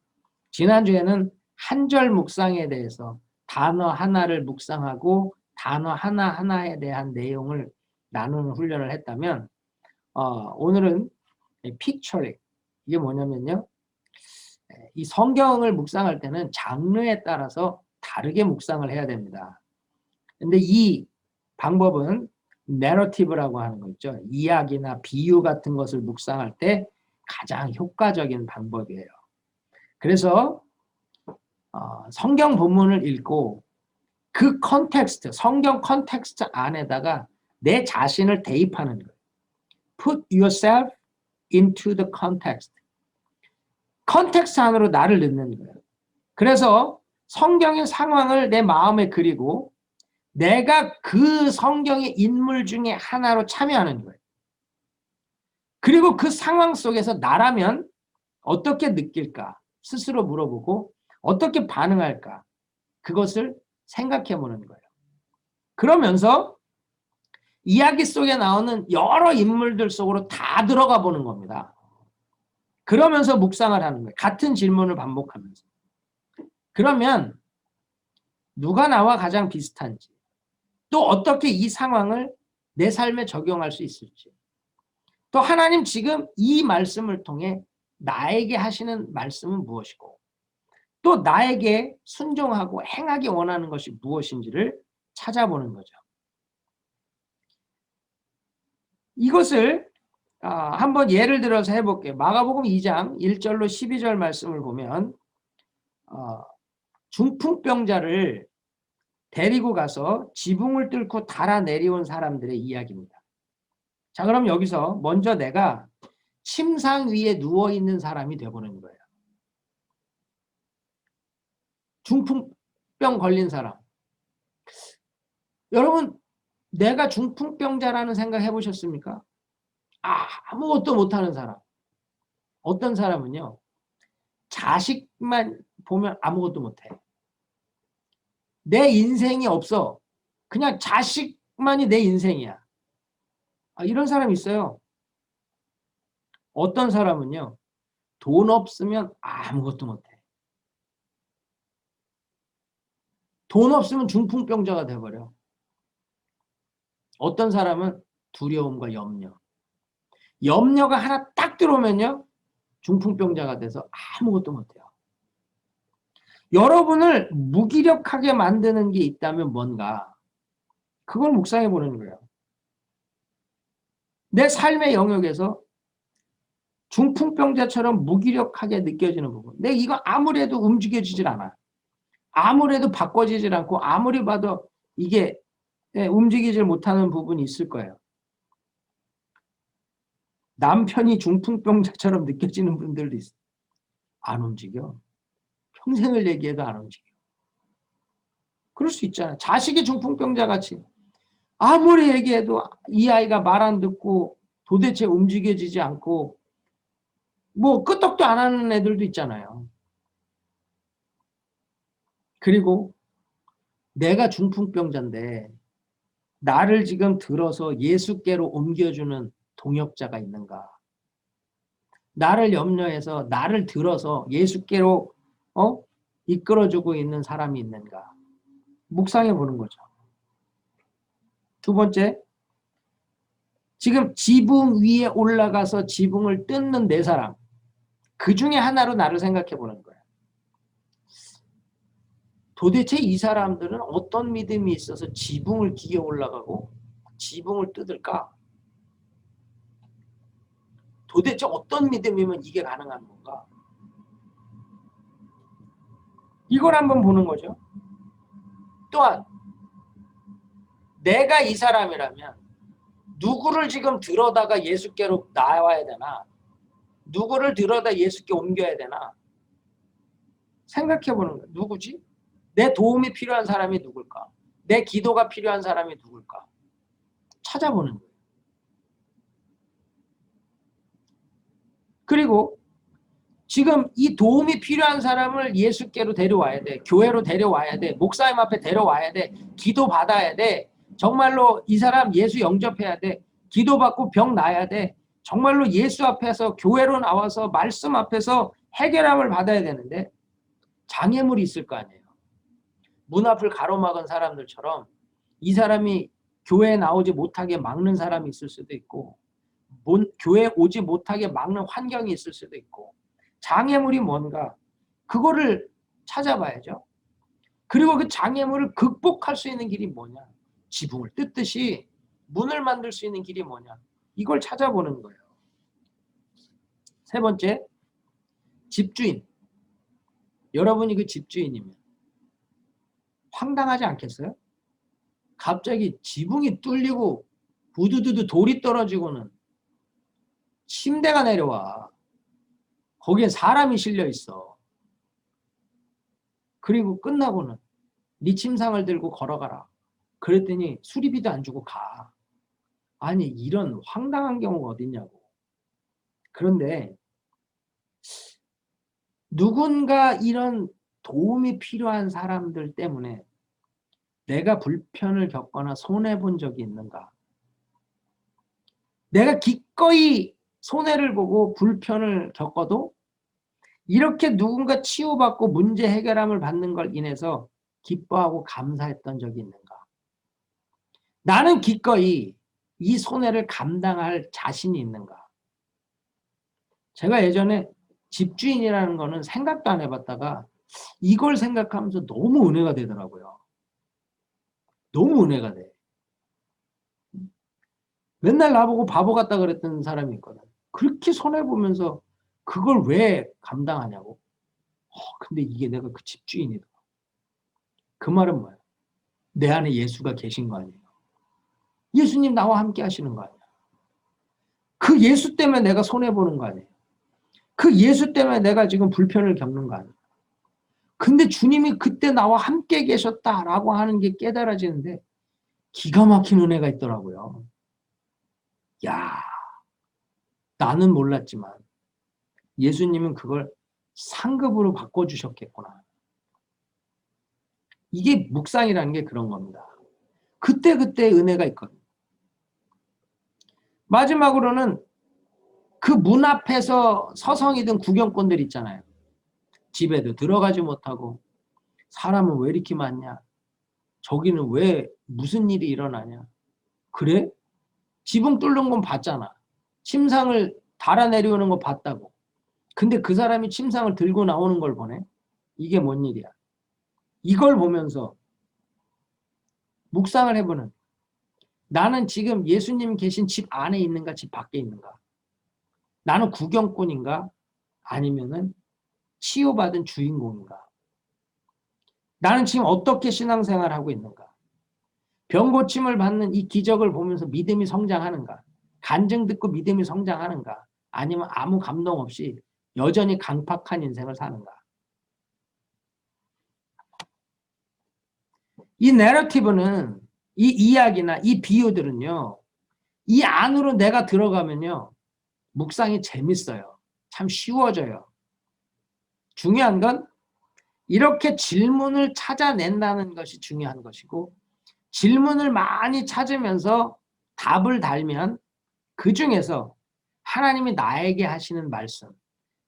지난주에는 한 절 묵상에 대해서 단어 하나를 묵상하고 단어 하나하나에 대한 내용을 나누는 훈련을 했다면 오늘은 Picture It 이게 뭐냐면요. 이 성경을 묵상할 때는 장르에 따라서 다르게 묵상을 해야 됩니다. 근데 이 방법은 내러티브라고 하는 거 있죠. 이야기나 비유 같은 것을 묵상할 때 가장 효과적인 방법이에요. 그래서 성경 본문을 읽고 그 컨텍스트, 성경 컨텍스트 안에다가 내 자신을 대입하는 거예요. Put yourself into the context. 컨텍스트 안으로 나를 넣는 거예요. 그래서 성경의 상황을 내 마음에 그리고 내가 그 성경의 인물 중에 하나로 참여하는 거예요. 그리고 그 상황 속에서 나라면 어떻게 느낄까 스스로 물어보고 어떻게 반응할까 그것을 생각해 보는 거예요. 그러면서 이야기 속에 나오는 여러 인물들 속으로 다 들어가 보는 겁니다. 그러면서 묵상을 하는 거예요. 같은 질문을 반복하면서. 그러면 누가 나와 가장 비슷한지 또 어떻게 이 상황을 내 삶에 적용할 수 있을지 또 하나님 지금 이 말씀을 통해 나에게 하시는 말씀은 무엇이고 또 나에게 순종하고 행하기 원하는 것이 무엇인지를 찾아보는 거죠. 이것을 한번 예를 들어서 해볼게요. 마가복음 2장 1절로 12절 말씀을 보면 중풍병자를 데리고 가서 지붕을 뚫고 달아 내려온 사람들의 이야기입니다. 자, 그럼 여기서 먼저 내가 침상 위에 누워있는 사람이 되어보는 거예요. 중풍병 걸린 사람. 여러분, 내가 중풍병자라는 생각 해보셨습니까? 아무것도 못하는 사람. 어떤 사람은요, 자식만 보면 아무것도 못해. 내 인생이 없어. 그냥 자식만이 내 인생이야. 이런 사람이 있어요. 어떤 사람은요, 돈 없으면 아무것도 못해. 돈 없으면 중풍병자가 돼버려. 어떤 사람은 두려움과 염려. 염려가 하나 딱 들어오면요, 중풍병자가 돼서 아무것도 못해요. 여러분을 무기력하게 만드는 게 있다면 뭔가, 그걸 묵상해 보는 거예요. 내 삶의 영역에서 중풍병자처럼 무기력하게 느껴지는 부분. 내가 이거 아무래도 움직여지질 않아. 아무래도 바꿔지질 않고 아무리 봐도 이게 움직이질 못하는 부분이 있을 거예요. 남편이 중풍병자처럼 느껴지는 분들도 있어. 안 움직여. 평생을 얘기해도 안 움직여. 그럴 수 있잖아. 자식이 중풍병자 같이 아무리 얘기해도 이 아이가 말 안 듣고 도대체 움직여지지 않고 뭐 끄떡도 안 하는 애들도 있잖아요. 그리고 내가 중풍병자인데 나를 지금 들어서 예수께로 옮겨주는 동역자가 있는가? 나를 염려해서 나를 들어서 예수께로 이끌어주고 있는 사람이 있는가? 묵상해 보는 거죠. 두 번째, 지금 지붕 위에 올라가서 지붕을 뜯는 네 사람, 그 중에 하나로 나를 생각해 보는 거예요. 도대체 이 사람들은 어떤 믿음이 있어서 지붕을 기어 올라가고 지붕을 뜯을까? 도대체 어떤 믿음이면 이게 가능한 건가? 이걸 한번 보는 거죠. 또한 내가 이 사람이라면 누구를 지금 들어다가 예수께로 나와야 되나? 누구를 들어다 예수께 옮겨야 되나? 생각해 보는 거예요. 누구지? 내 도움이 필요한 사람이 누굴까? 내 기도가 필요한 사람이 누굴까? 찾아보는 거예요. 그리고 지금 이 도움이 필요한 사람을 예수께로 데려와야 돼. 교회로 데려와야 돼. 목사님 앞에 데려와야 돼. 기도 받아야 돼. 정말로 이 사람 예수 영접해야 돼. 기도받고 병 나아야 돼. 정말로 예수 앞에서 교회로 나와서 말씀 앞에서 해결함을 받아야 되는데 장애물이 있을 거 아니에요. 문 앞을 가로막은 사람들처럼 이 사람이 교회에 나오지 못하게 막는 사람이 있을 수도 있고 교회에 오지 못하게 막는 환경이 있을 수도 있고 장애물이 뭔가 그거를 찾아봐야죠. 그리고 그 장애물을 극복할 수 있는 길이 뭐냐? 지붕을 뜯듯이 문을 만들 수 있는 길이 뭐냐? 이걸 찾아보는 거예요. 세 번째, 집주인. 여러분이 그 집주인이면 황당하지 않겠어요? 갑자기 지붕이 뚫리고 부두두두 돌이 떨어지고는 침대가 내려와. 거기에 사람이 실려 있어. 그리고 끝나고는 네 침상을 들고 걸어가라. 그랬더니 수리비도 안 주고 가. 아니 이런 황당한 경우가 어딨냐고. 그런데 누군가 이런 도움이 필요한 사람들 때문에 내가 불편을 겪거나 손해본 적이 있는가? 내가 기꺼이 손해를 보고 불편을 겪어도 이렇게 누군가 치유받고 문제 해결함을 받는 걸 인해서 기뻐하고 감사했던 적이 있는가? 나는 기꺼이 이 손해를 감당할 자신이 있는가? 제가 예전에 집주인이라는 거는 생각도 안 해봤다가 이걸 생각하면서 너무 은혜가 되더라고요. 너무 은혜가 돼. 맨날 나보고 바보 같다 그랬던 사람이 있거든. 그렇게 손해보면서 그걸 왜 감당하냐고. 근데 이게 내가 그 집주인이다. 그 말은 뭐야? 내 안에 예수가 계신 거 아니에요. 예수님 나와 함께 하시는 거 아니야. 그 예수 때문에 내가 손해보는 거 아니에요. 그 예수 때문에 내가 지금 불편을 겪는 거 아니에요. 근데 주님이 그때 나와 함께 계셨다라고 하는 게 깨달아지는데 기가 막힌 은혜가 있더라고요. 야, 나는 몰랐지만 예수님은 그걸 상급으로 바꿔주셨겠구나. 이게 묵상이라는 게 그런 겁니다. 그때그때 은혜가 있거든요. 마지막으로는 그 문 앞에서 서성이던 구경꾼들 있잖아요. 집에도 들어가지 못하고 사람은 왜 이렇게 많냐? 저기는 왜 무슨 일이 일어나냐? 그래? 지붕 뚫는 건 봤잖아. 침상을 달아내려오는 거 봤다고. 근데 그 사람이 침상을 들고 나오는 걸 보네? 이게 뭔 일이야? 이걸 보면서 묵상을 해보는, 나는 지금 예수님 계신 집 안에 있는가, 집 밖에 있는가? 나는 구경꾼인가? 아니면은 치유받은 주인공인가? 나는 지금 어떻게 신앙생활하고 있는가? 병 고침을 받는 이 기적을 보면서 믿음이 성장하는가? 간증 듣고 믿음이 성장하는가? 아니면 아무 감동 없이 여전히 강팍한 인생을 사는가? 이 내러티브는, 이 이야기나 이 비유들은요, 이 안으로 내가 들어가면요, 묵상이 재밌어요. 참 쉬워져요. 중요한 건 이렇게 질문을 찾아낸다는 것이 중요한 것이고, 질문을 많이 찾으면서 답을 달면 그 중에서 하나님이 나에게 하시는 말씀,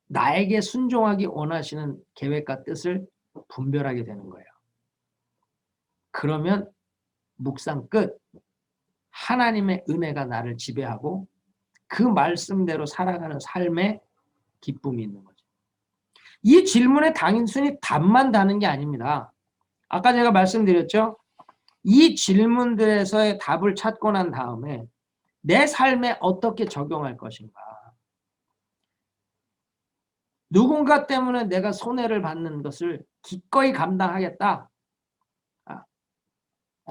나에게 순종하기 원하시는 계획과 뜻을 분별하게 되는 거예요. 그러면 묵상 끝. 하나님의 은혜가 나를 지배하고 그 말씀대로 살아가는 삶에 기쁨이 있는 거죠. 이 질문에 단순히 답만 다는 게 아닙니다. 아까 제가 말씀드렸죠? 이 질문들에서의 답을 찾고 난 다음에 내 삶에 어떻게 적용할 것인가. 누군가 때문에 내가 손해를 받는 것을 기꺼이 감당하겠다.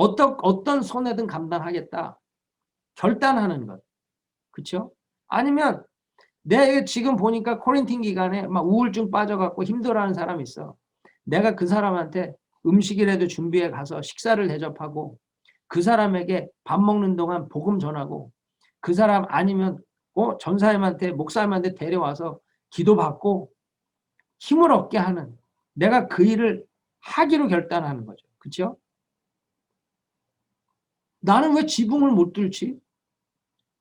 어떤 손해든 감당하겠다. 결단하는 것. 그렇죠? 아니면 내가 지금 보니까 코렌틴 기간에 막 우울증 빠져갖고 힘들어하는 사람이 있어. 내가 그 사람한테 음식이라도 준비해 가서 식사를 대접하고 그 사람에게 밥 먹는 동안 복음 전하고 그 사람 아니면 전사님한테 목사님한테 데려와서 기도받고 힘을 얻게 하는, 내가 그 일을 하기로 결단하는 거죠. 그렇죠? 나는 왜 지붕을 못 뚫지?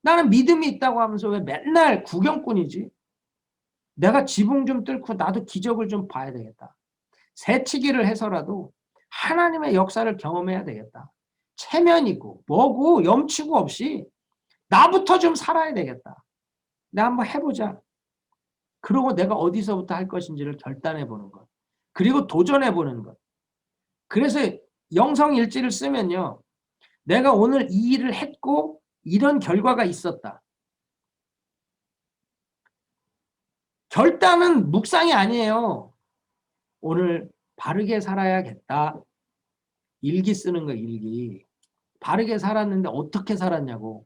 나는 믿음이 있다고 하면서 왜 맨날 구경꾼이지? 내가 지붕 좀 뚫고 나도 기적을 좀 봐야 되겠다. 새치기를 해서라도 하나님의 역사를 경험해야 되겠다. 체면이고 뭐고 염치고 없이 나부터 좀 살아야 되겠다. 내가 한번 해보자. 그리고 내가 어디서부터 할 것인지를 결단해보는 것. 그리고 도전해보는 것. 그래서 영성일지를 쓰면요. 내가 오늘 이 일을 했고 이런 결과가 있었다. 결단은 묵상이 아니에요. 오늘 바르게 살아야겠다. 일기 쓰는 거, 일기. 바르게 살았는데 어떻게 살았냐고.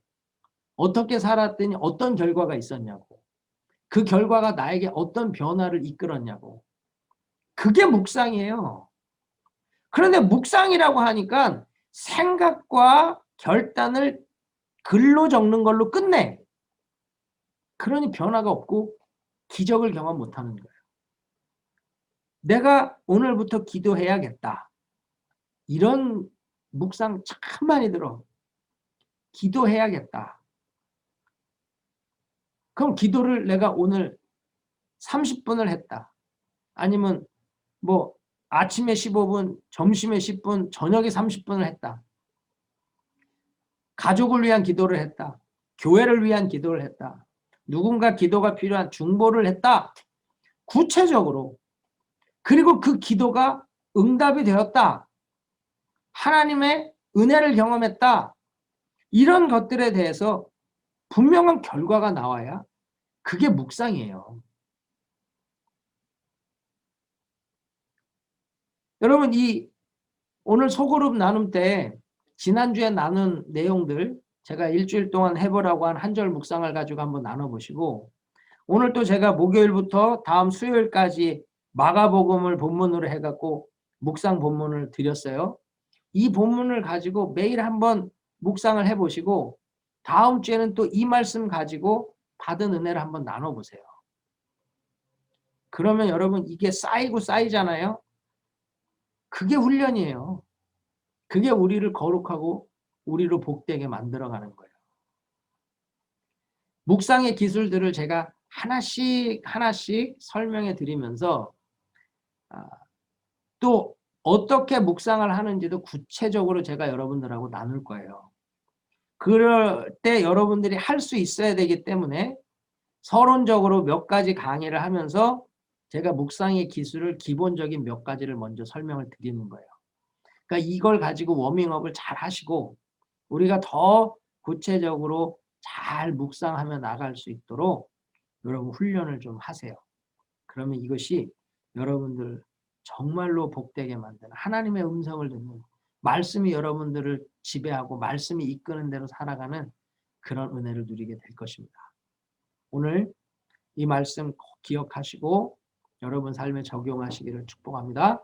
어떻게 살았더니 어떤 결과가 있었냐고. 그 결과가 나에게 어떤 변화를 이끌었냐고. 그게 묵상이에요. 그런데 묵상이라고 하니까 생각과 결단을 글로 적는 걸로 끝내. 그러니 변화가 없고 기적을 경험 못하는 거예요. 내가 오늘부터 기도해야겠다. 이런 묵상 참 많이 들어. 기도해야겠다. 그럼 기도를 내가 오늘 30분을 했다. 아니면 뭐 아침에 15분, 점심에 10분, 저녁에 30분을 했다. 가족을 위한 기도를 했다. 교회를 위한 기도를 했다. 누군가 기도가 필요한 중보를 했다. 구체적으로. 그리고 그 기도가 응답이 되었다. 하나님의 은혜를 경험했다. 이런 것들에 대해서 분명한 결과가 나와야 그게 묵상이에요. 여러분, 오늘 소그룹 나눔 때 지난주에 나눈 내용들 제가 일주일 동안 해보라고 한 한 절 묵상을 가지고 한번 나눠보시고, 오늘 또 제가 목요일부터 다음 수요일까지 마가복음을 본문으로 해갖고 묵상 본문을 드렸어요. 이 본문을 가지고 매일 한번 묵상을 해보시고 다음 주에는 또 이 말씀 가지고 받은 은혜를 한번 나눠보세요. 그러면 여러분 이게 쌓이고 쌓이잖아요. 그게 훈련이에요. 그게 우리를 거룩하고 우리로 복되게 만들어가는 거예요. 묵상의 기술들을 제가 하나씩 설명해 드리면서 또 어떻게 묵상을 하는지도 구체적으로 제가 여러분들하고 나눌 거예요. 그럴 때 여러분들이 할 수 있어야 되기 때문에 서론적으로 몇 가지 강의를 하면서 제가 묵상의 기술을 기본적인 몇 가지를 먼저 설명을 드리는 거예요. 그러니까 이걸 가지고 워밍업을 잘 하시고 우리가 더 구체적으로 잘 묵상하며 나갈 수 있도록 여러분 훈련을 좀 하세요. 그러면 이것이 여러분들 정말로 복되게 만드는 하나님의 음성을 듣는 말씀이 여러분들을 지배하고 말씀이 이끄는 대로 살아가는 그런 은혜를 누리게 될 것입니다. 오늘 이 말씀 꼭 기억하시고 여러분 삶에 적용하시기를 축복합니다.